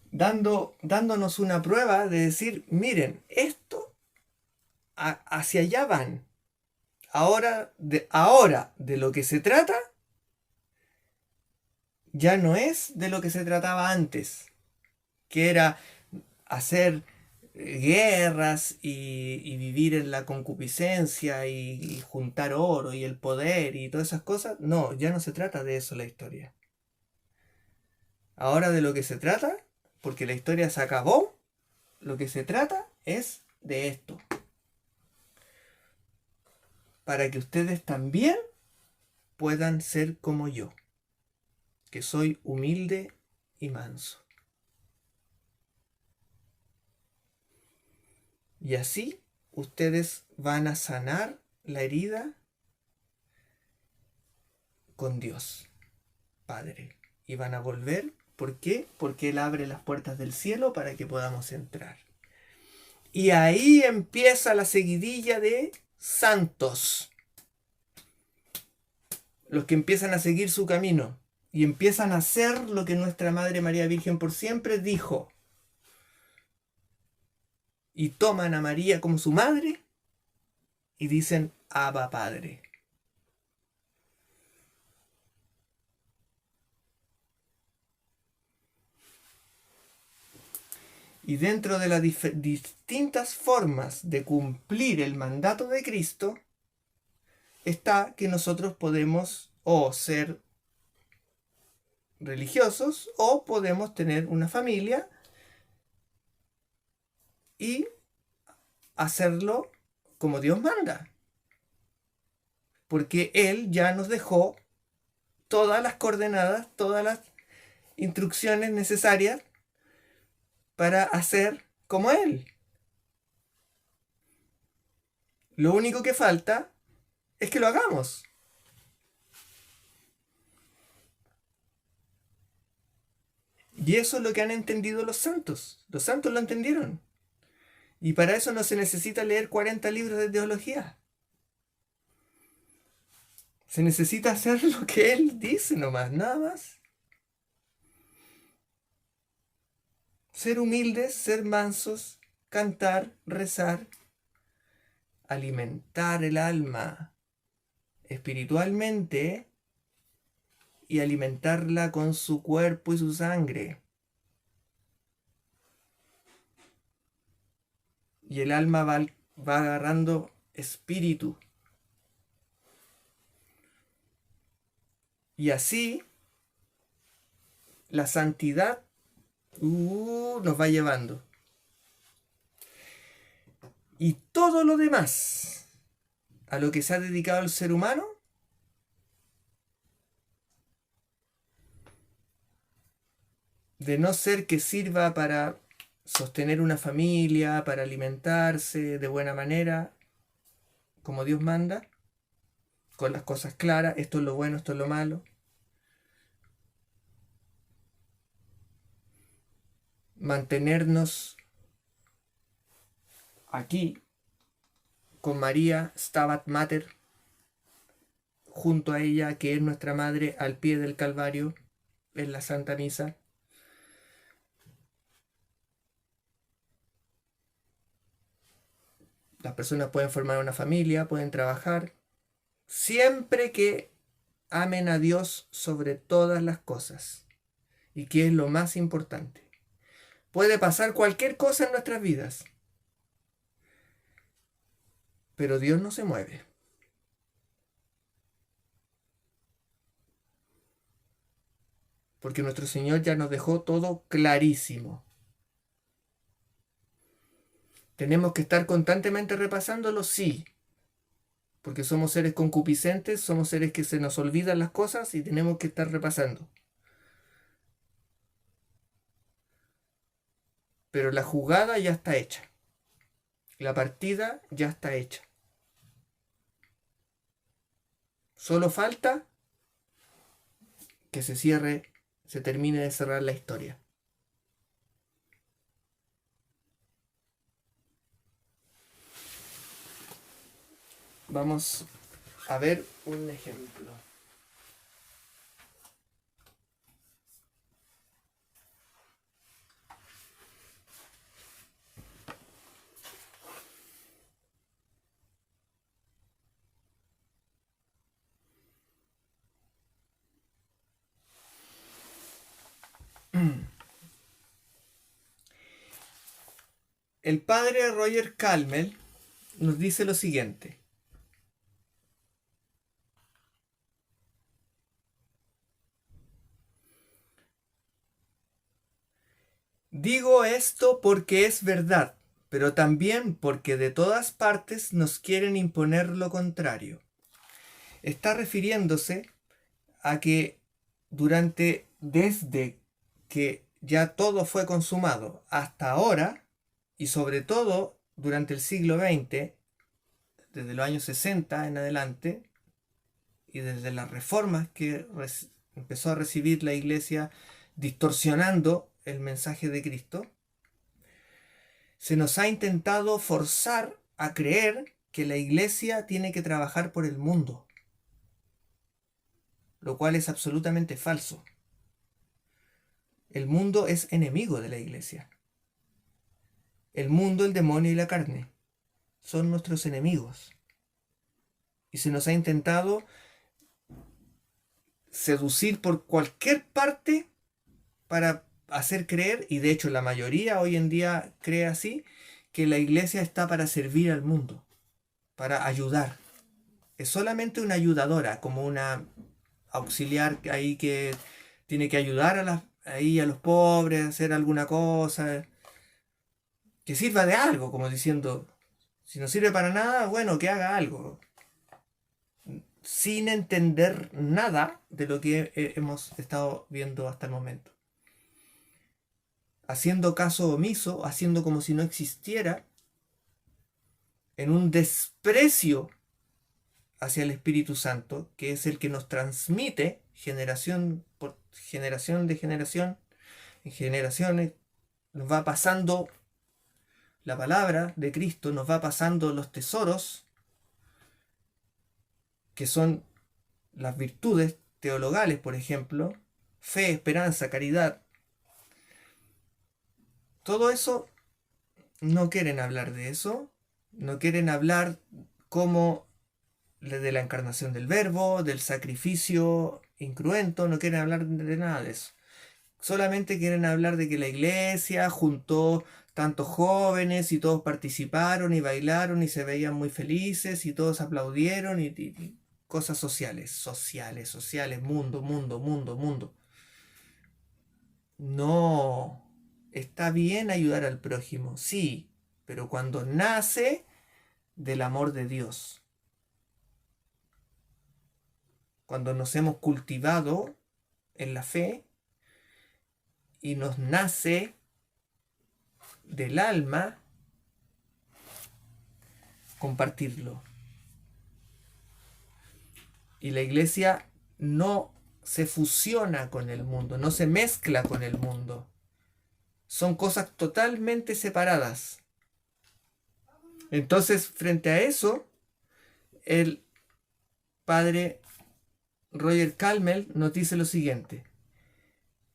Dándonos una prueba de decir, miren, esto hacia allá van. Ahora de lo que se trata, ya no es de lo que se trataba antes, que era hacer guerras y vivir en la concupiscencia y juntar oro y el poder y todas esas cosas. No, ya no se trata de eso la historia. Ahora de lo que se trata, porque la historia se acabó, lo que se trata es de esto. Para que ustedes también puedan ser como yo, que soy humilde y manso. Y así ustedes van a sanar la herida con Dios, Padre, y van a volver ¿Por qué? Porque Él abre las puertas del cielo para que podamos entrar. Y ahí empieza la seguidilla de santos. Los que empiezan a seguir su camino y empiezan a hacer lo que nuestra Madre María Virgen por siempre dijo. Y toman a María como su madre y dicen, Abba Padre. Y dentro de las distintas formas de cumplir el mandato de Cristo, está que nosotros podemos o ser religiosos o podemos tener una familia y hacerlo como Dios manda. Porque Él ya nos dejó todas las coordenadas, todas las instrucciones necesarias para hacer como Él. Lo único que falta es que lo hagamos. Y eso es lo que han entendido los santos. Los santos lo entendieron. Y para eso no se necesita leer 40 libros de teología. Se necesita hacer lo que Él dice nomás, nada más. Ser humildes, ser mansos, cantar, rezar, alimentar el alma espiritualmente y alimentarla con su cuerpo y su sangre. Y el alma va agarrando espíritu. Y así la santidad nos va llevando. Y todo lo demás a lo que se ha dedicado el ser humano de no ser que sirva para sostener una familia, para alimentarse de buena manera, como Dios manda, con las cosas claras, esto es lo bueno, esto es lo malo. Mantenernos aquí con María Stabat Mater, junto a ella, que es nuestra madre, al pie del Calvario, en la Santa Misa. Las personas pueden formar una familia, pueden trabajar, siempre que amen a Dios sobre todas las cosas, y que es lo más importante. Puede pasar cualquier cosa en nuestras vidas, pero Dios no se mueve. Porque nuestro Señor ya nos dejó todo clarísimo. ¿Tenemos que estar constantemente repasándolo? Sí. Porque somos seres concupiscentes, somos seres que se nos olvidan las cosas y tenemos que estar repasando. Pero la jugada ya está hecha. La partida ya está hecha. Solo falta que se cierre, se termine de cerrar la historia. Vamos a ver un ejemplo. El padre Roger Calmel nos dice lo siguiente. Digo esto porque es verdad, pero también porque de todas partes nos quieren imponer lo contrario. Está refiriéndose a que desde que ya todo fue consumado hasta ahora, y sobre todo durante el siglo XX, desde los años 60 en adelante, y desde las reformas que empezó a recibir la Iglesia distorsionando el mensaje de Cristo, se nos ha intentado forzar a creer que la iglesia tiene que trabajar por el mundo, lo cual es absolutamente falso. El mundo es enemigo de la iglesia. El mundo, el demonio y la carne son nuestros enemigos. Y se nos ha intentado seducir por cualquier parte para hacer creer, y de hecho la mayoría hoy en día cree así, que la iglesia está para servir al mundo, para ayudar. Es solamente una ayudadora, como una auxiliar ahí que tiene que ayudar a los pobres, a hacer alguna cosa, que sirva de algo, como diciendo, si no sirve para nada, bueno, que haga algo, sin entender nada de lo que hemos estado viendo hasta el momento. Haciendo caso omiso, haciendo como si no existiera, en un desprecio hacia el Espíritu Santo, que es el que nos transmite generación por generación de generación, en generaciones, nos va pasando la palabra de Cristo, nos va pasando los tesoros, que son las virtudes teologales, por ejemplo, fe, esperanza, caridad. Todo eso, no quieren hablar de eso, no quieren hablar como de la encarnación del verbo, del sacrificio incruento, no quieren hablar de nada de eso. Solamente quieren hablar de que la iglesia juntó tantos jóvenes y todos participaron y bailaron y se veían muy felices y todos aplaudieron y cosas sociales, mundo, mundo, mundo, mundo. No, está bien ayudar al prójimo, sí, pero cuando nace del amor de Dios. Cuando nos hemos cultivado en la fe y nos nace del alma compartirlo. Y la iglesia no se fusiona con el mundo, no se mezcla con el mundo. Son cosas totalmente separadas. Entonces, frente a eso, el padre Roger Calmel nos dice lo siguiente: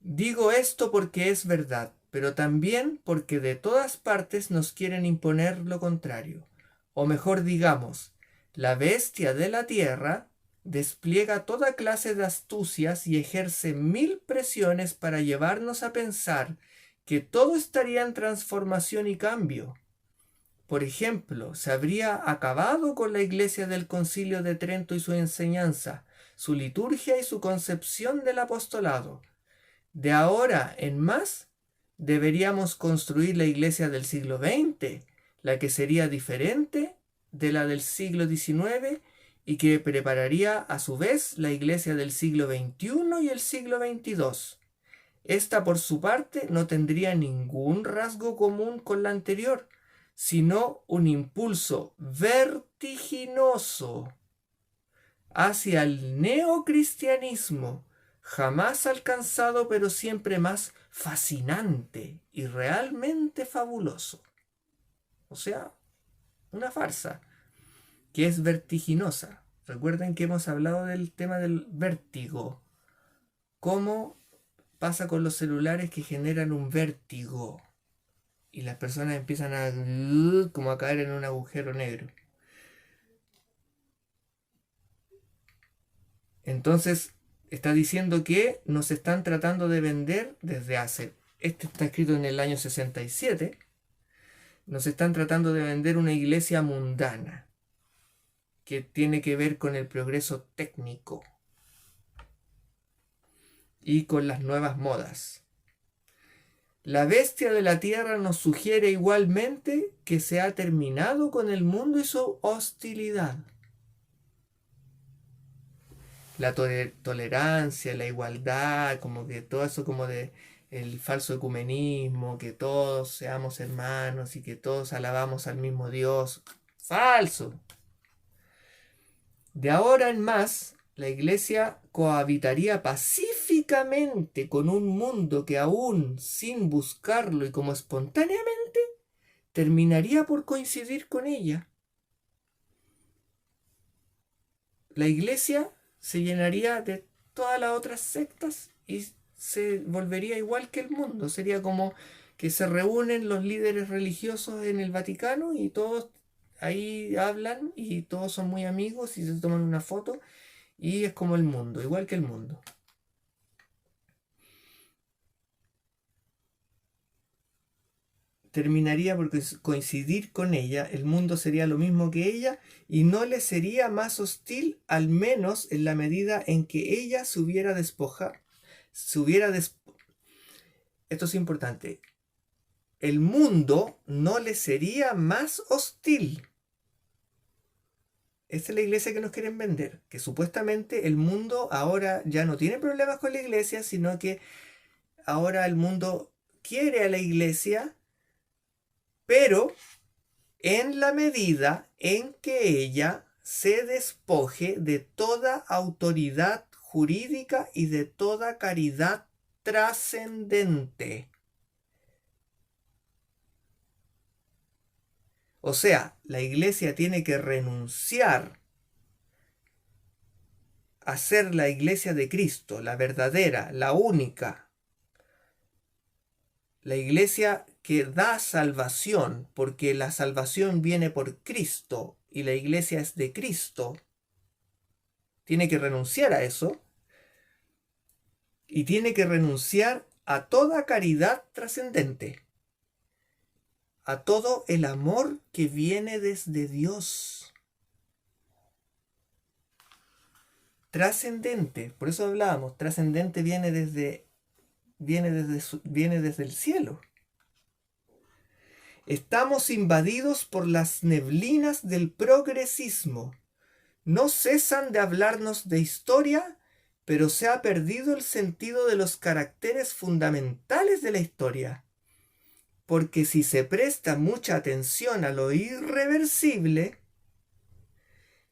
digo esto porque es verdad, pero también porque de todas partes nos quieren imponer lo contrario. O mejor digamos, la bestia de la tierra despliega toda clase de astucias y ejerce 1000 presiones para llevarnos a pensar que todo estaría en transformación y cambio. Por ejemplo, se habría acabado con la Iglesia del Concilio de Trento y su enseñanza, su liturgia y su concepción del apostolado. De ahora en más, deberíamos construir la iglesia del siglo XX, la que sería diferente de la del siglo XIX y que prepararía a su vez la iglesia del siglo XXI y el siglo XXII. Esta, por su parte, no tendría ningún rasgo común con la anterior, sino un impulso vertiginoso hacia el neocristianismo, jamás alcanzado, pero siempre más fascinante y realmente fabuloso. O sea, una farsa que es vertiginosa. Recuerden que hemos hablado del tema del vértigo. ¿Cómo pasa con los celulares que generan un vértigo? Y las personas empiezan como a caer en un agujero negro. Entonces, está diciendo que nos están tratando de vender desde hace, este está escrito en el año 67, nos están tratando de vender una iglesia mundana que tiene que ver con el progreso técnico y con las nuevas modas. La bestia de la tierra nos sugiere igualmente que se ha terminado con el mundo y su hostilidad. La tolerancia, la igualdad, como que todo eso como de el falso ecumenismo, que todos seamos hermanos y que todos alabamos al mismo Dios. Falso. De ahora en más, La iglesia cohabitaría pacíficamente con un mundo que aún sin buscarlo y como espontáneamente terminaría por coincidir con ella. La iglesia se llenaría de todas las otras sectas y se volvería igual que el mundo. Sería como que se reúnen los líderes religiosos en el Vaticano y todos ahí hablan y todos son muy amigos y se toman una foto y es como el mundo, igual que el mundo. Terminaría por coincidir con ella, el mundo sería lo mismo que ella y no le sería más hostil, al menos en la medida en que ella se hubiera despojado. Esto es importante. El mundo no le sería más hostil. Esta es la iglesia que nos quieren vender, que supuestamente el mundo ahora ya no tiene problemas con la iglesia, sino que ahora el mundo quiere a la iglesia, pero en la medida en que ella se despoje de toda autoridad jurídica y de toda caridad trascendente. O sea, la iglesia tiene que renunciar a ser la iglesia de Cristo, la verdadera, la única. La iglesia que da salvación, porque la salvación viene por Cristo y la iglesia es de Cristo, tiene que renunciar a eso y tiene que renunciar a toda caridad trascendente, a todo el amor que viene desde Dios. Trascendente, por eso hablábamos, trascendente viene desde el cielo. Estamos invadidos por las neblinas del progresismo. No cesan de hablarnos de historia, pero se ha perdido el sentido de los caracteres fundamentales de la historia. Porque si se presta mucha atención a lo irreversible,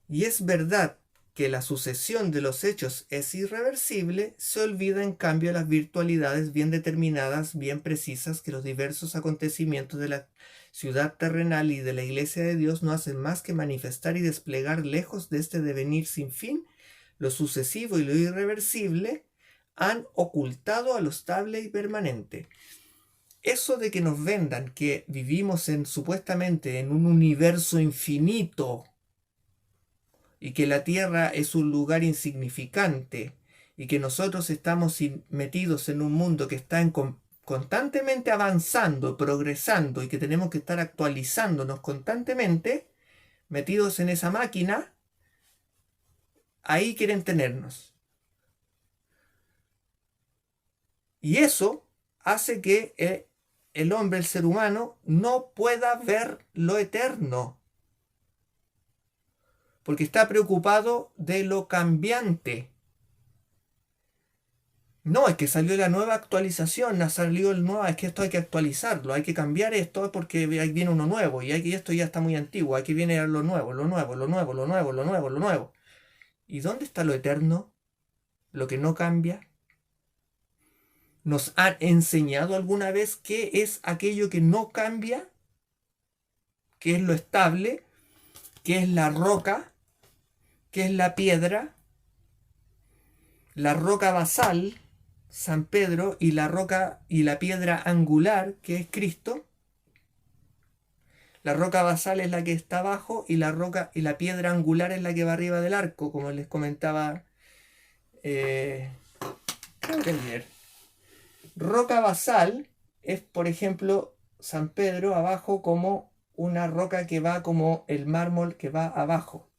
y es verdad que la sucesión de los hechos es irreversible, se olvida en cambio las virtualidades bien determinadas, bien precisas, que los diversos acontecimientos de la ciudad terrenal y de la iglesia de Dios no hacen más que manifestar y desplegar lejos de este devenir sin fin. Lo sucesivo y lo irreversible han ocultado a lo estable y permanente. Eso de que nos vendan que vivimos supuestamente en un universo infinito y que la Tierra es un lugar insignificante y que nosotros estamos metidos en un mundo que está constantemente avanzando, progresando y que tenemos que estar actualizándonos constantemente, metidos en esa máquina, ahí quieren tenernos. Y eso hace que el hombre, el ser humano, no pueda ver lo eterno, porque está preocupado de lo cambiante. No, es que salió la nueva actualización, ha salido el nuevo, es que esto hay que actualizarlo, hay que cambiar esto porque ahí viene uno nuevo y esto ya está muy antiguo, aquí viene lo nuevo, lo nuevo, lo nuevo, lo nuevo, lo nuevo, lo nuevo. ¿Y dónde está lo eterno? Lo que no cambia. ¿Nos han enseñado alguna vez qué es aquello que no cambia? ¿Qué es lo estable? ¿Qué es la roca? ¿Qué es la piedra? La roca basal, San Pedro, y la roca y la piedra angular, que es Cristo. La roca basal es la que está abajo y la roca y la piedra angular es la que va arriba del arco, como les comentaba creo que ayer. Roca basal es, por ejemplo, San Pedro abajo como una roca que va como el mármol que va abajo.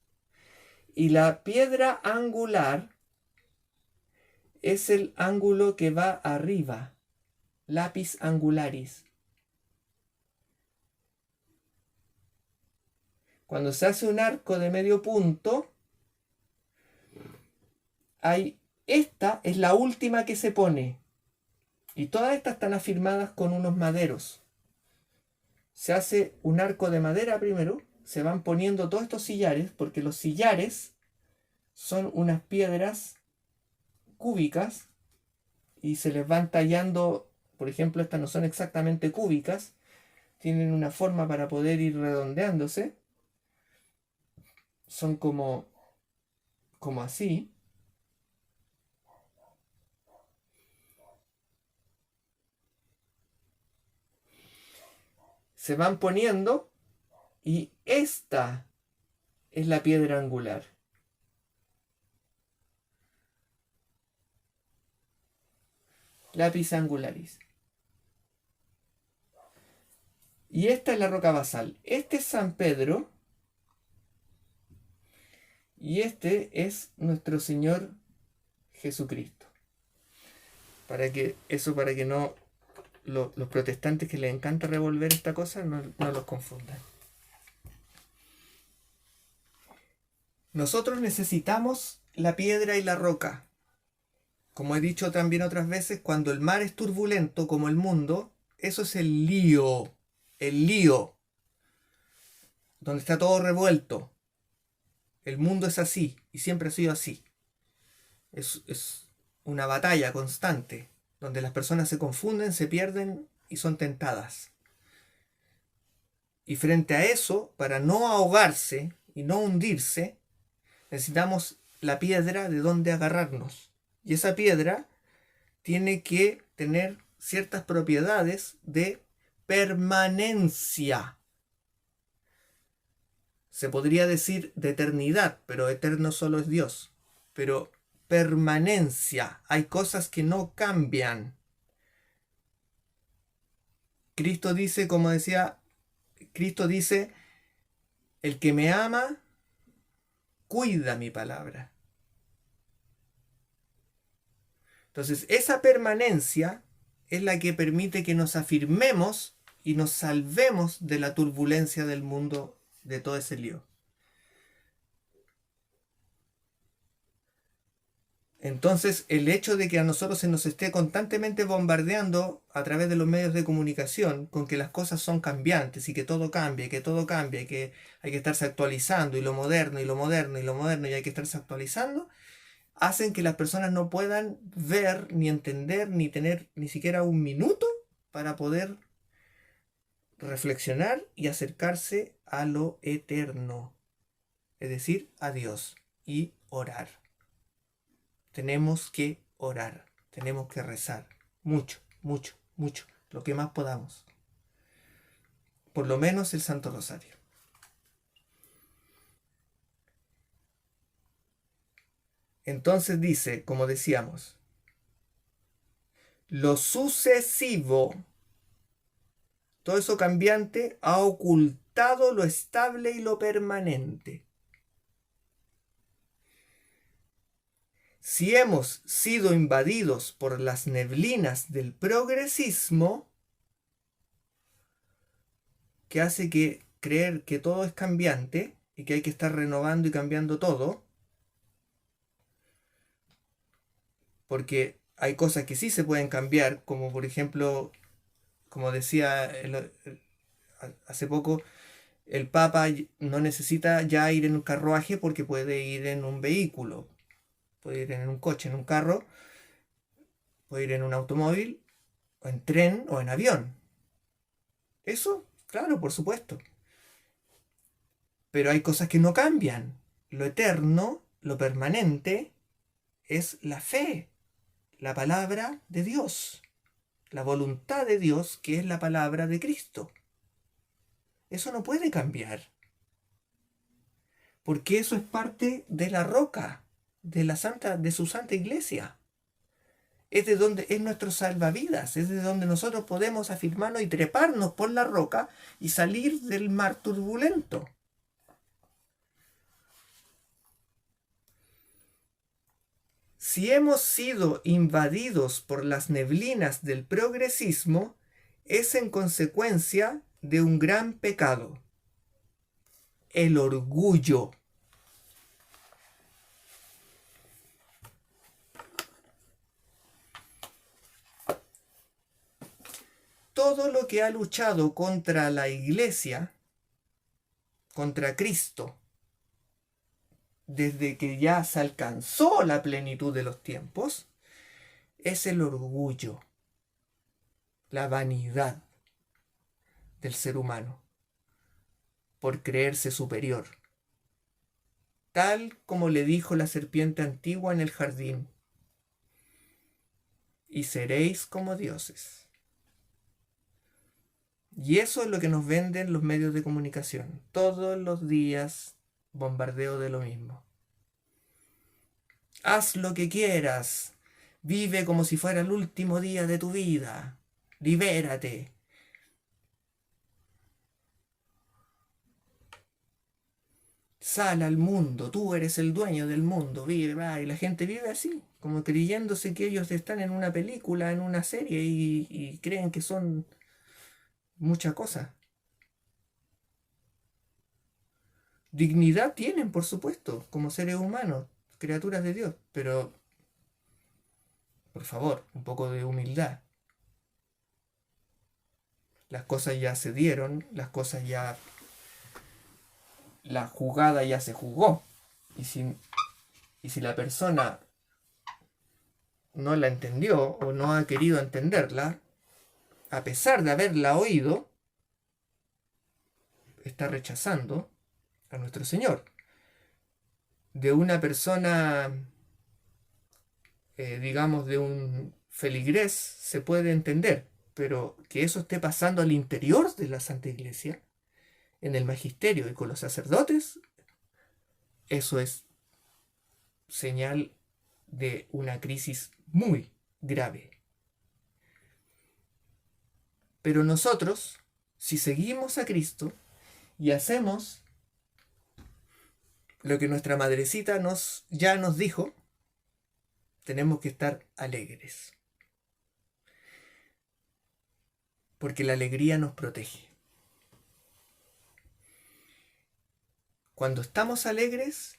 Y la piedra angular es el ángulo que va arriba, lapis angularis. Cuando se hace un arco de medio punto, esta es la última que se pone. Y todas estas están afirmadas con unos maderos. Se hace un arco de madera primero, se van poniendo todos estos sillares, porque los sillares son unas piedras cúbicas y se les van tallando, por ejemplo, estas no son exactamente cúbicas, tienen una forma para poder ir redondeándose, son como así, se van poniendo y esta es la piedra angular. Lápiz angularis. Y esta es la roca basal. Este es San Pedro. Y este es nuestro Señor Jesucristo. Para que no los protestantes que les encanta revolver esta cosa no los confundan. Nosotros necesitamos la piedra y la roca. Como he dicho también otras veces, cuando el mar es turbulento como el mundo, eso es el lío, donde está todo revuelto. El mundo es así y siempre ha sido así. Es una batalla constante, donde las personas se confunden, se pierden y son tentadas. Y frente a eso, para no ahogarse y no hundirse, necesitamos la piedra de donde agarrarnos. Y esa piedra tiene que tener ciertas propiedades de permanencia. Se podría decir de eternidad, pero eterno solo es Dios. Pero permanencia, hay cosas que no cambian. Cristo dice, como decía, Cristo dice, el que me ama, cuida mi palabra. Entonces, esa permanencia es la que permite que nos afirmemos y nos salvemos de la turbulencia del mundo, de todo ese lío. Entonces, el hecho de que a nosotros se nos esté constantemente bombardeando a través de los medios de comunicación con que las cosas son cambiantes y que todo cambia, y que hay que estarse actualizando, y lo moderno, y lo moderno, y lo moderno, y hay que estarse actualizando, hacen que las personas no puedan ver, ni entender, ni tener ni siquiera un minuto para poder reflexionar y acercarse a lo eterno, es decir, a Dios, y orar. Tenemos que orar, tenemos que rezar, mucho, mucho, mucho, lo que más podamos. Por lo menos el Santo Rosario. Entonces dice, como decíamos, lo sucesivo, todo eso cambiante, ha ocultado lo estable y lo permanente. Si hemos sido invadidos por las neblinas del progresismo, que hace que creer que todo es cambiante y que hay que estar renovando y cambiando todo, porque hay cosas que sí se pueden cambiar, como por ejemplo, como decía hace poco, el Papa no necesita ya ir en un carruaje porque puede ir en un vehículo, puede ir en un coche, en un carro, puede ir en un automóvil, o en tren o en avión. Eso, claro, por supuesto. Pero hay cosas que no cambian. Lo eterno, lo permanente, es la fe, la palabra de Dios, la voluntad de Dios, que es la palabra de Cristo. Eso no puede cambiar, porque eso es parte de la roca, de su santa iglesia. Es de donde es nuestro salvavidas, es de donde nosotros podemos afirmarnos y treparnos por la roca y salir del mar turbulento. Si hemos sido invadidos por las neblinas del progresismo, es en consecuencia de un gran pecado, el orgullo. Todo lo que ha luchado contra la iglesia, contra Cristo, desde que ya se alcanzó la plenitud de los tiempos, es el orgullo, la vanidad del ser humano por creerse superior, tal como le dijo la serpiente antigua en el jardín, y seréis como dioses. Y eso es lo que nos venden los medios de comunicación. Todos los días bombardeo de lo mismo. Haz lo que quieras. Vive como si fuera el último día de tu vida. Libérate. Sal al mundo. Tú eres el dueño del mundo. Vive, va. Y la gente vive así, como creyéndose que ellos están en una película, en una serie, y creen que son muchas cosas. Dignidad tienen, por supuesto, como seres humanos, criaturas de Dios, pero, por favor, un poco de humildad. Las cosas ya se dieron, las cosas ya, la jugada ya se jugó. Y si la persona no la entendió o no ha querido entenderla, a pesar de haberla oído, está rechazando a nuestro Señor. De una persona, digamos, de un feligrés, se puede entender, pero que eso esté pasando al interior de la Santa Iglesia, en el magisterio y con los sacerdotes, eso es señal de una crisis muy grave. Pero nosotros, si seguimos a Cristo y hacemos lo que nuestra madrecita ya nos dijo, tenemos que estar alegres. Porque la alegría nos protege. Cuando estamos alegres,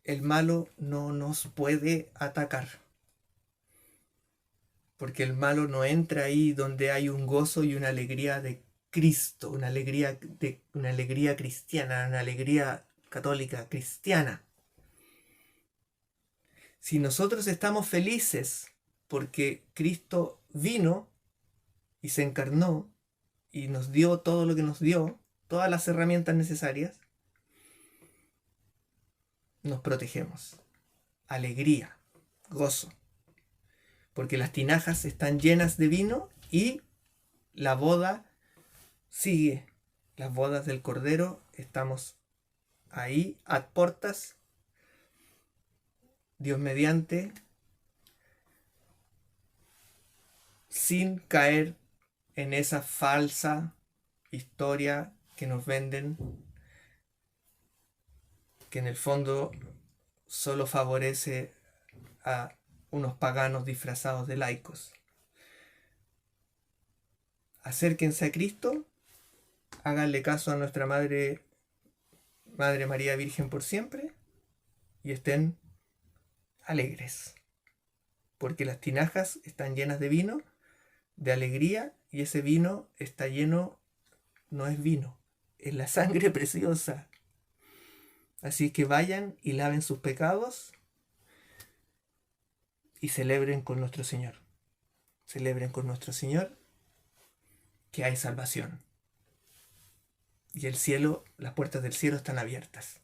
el malo no nos puede atacar. Porque el malo no entra ahí donde hay un gozo y una alegría de Cristo, una alegría cristiana, una alegría católica cristiana. Si nosotros estamos felices porque Cristo vino y se encarnó y nos dio todo lo que nos dio, todas las herramientas necesarias, nos protegemos. Alegría, gozo. Porque las tinajas están llenas de vino y la boda sigue. Las bodas del Cordero, estamos ahí, ad portas, Dios mediante, sin caer en esa falsa historia que nos venden, que en el fondo solo favorece a unos paganos disfrazados de laicos. Acérquense a Cristo, háganle caso a nuestra Madre María Virgen por siempre, y estén alegres, porque las tinajas están llenas de vino, de alegría, y ese vino está lleno, no es vino, es la sangre preciosa. Así que vayan y laven sus pecados y celebren con nuestro Señor. Celebren con nuestro Señor que hay salvación. Y el cielo, las puertas del cielo están abiertas.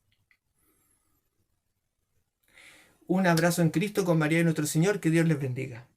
Un abrazo en Cristo con María y nuestro Señor. Que Dios les bendiga.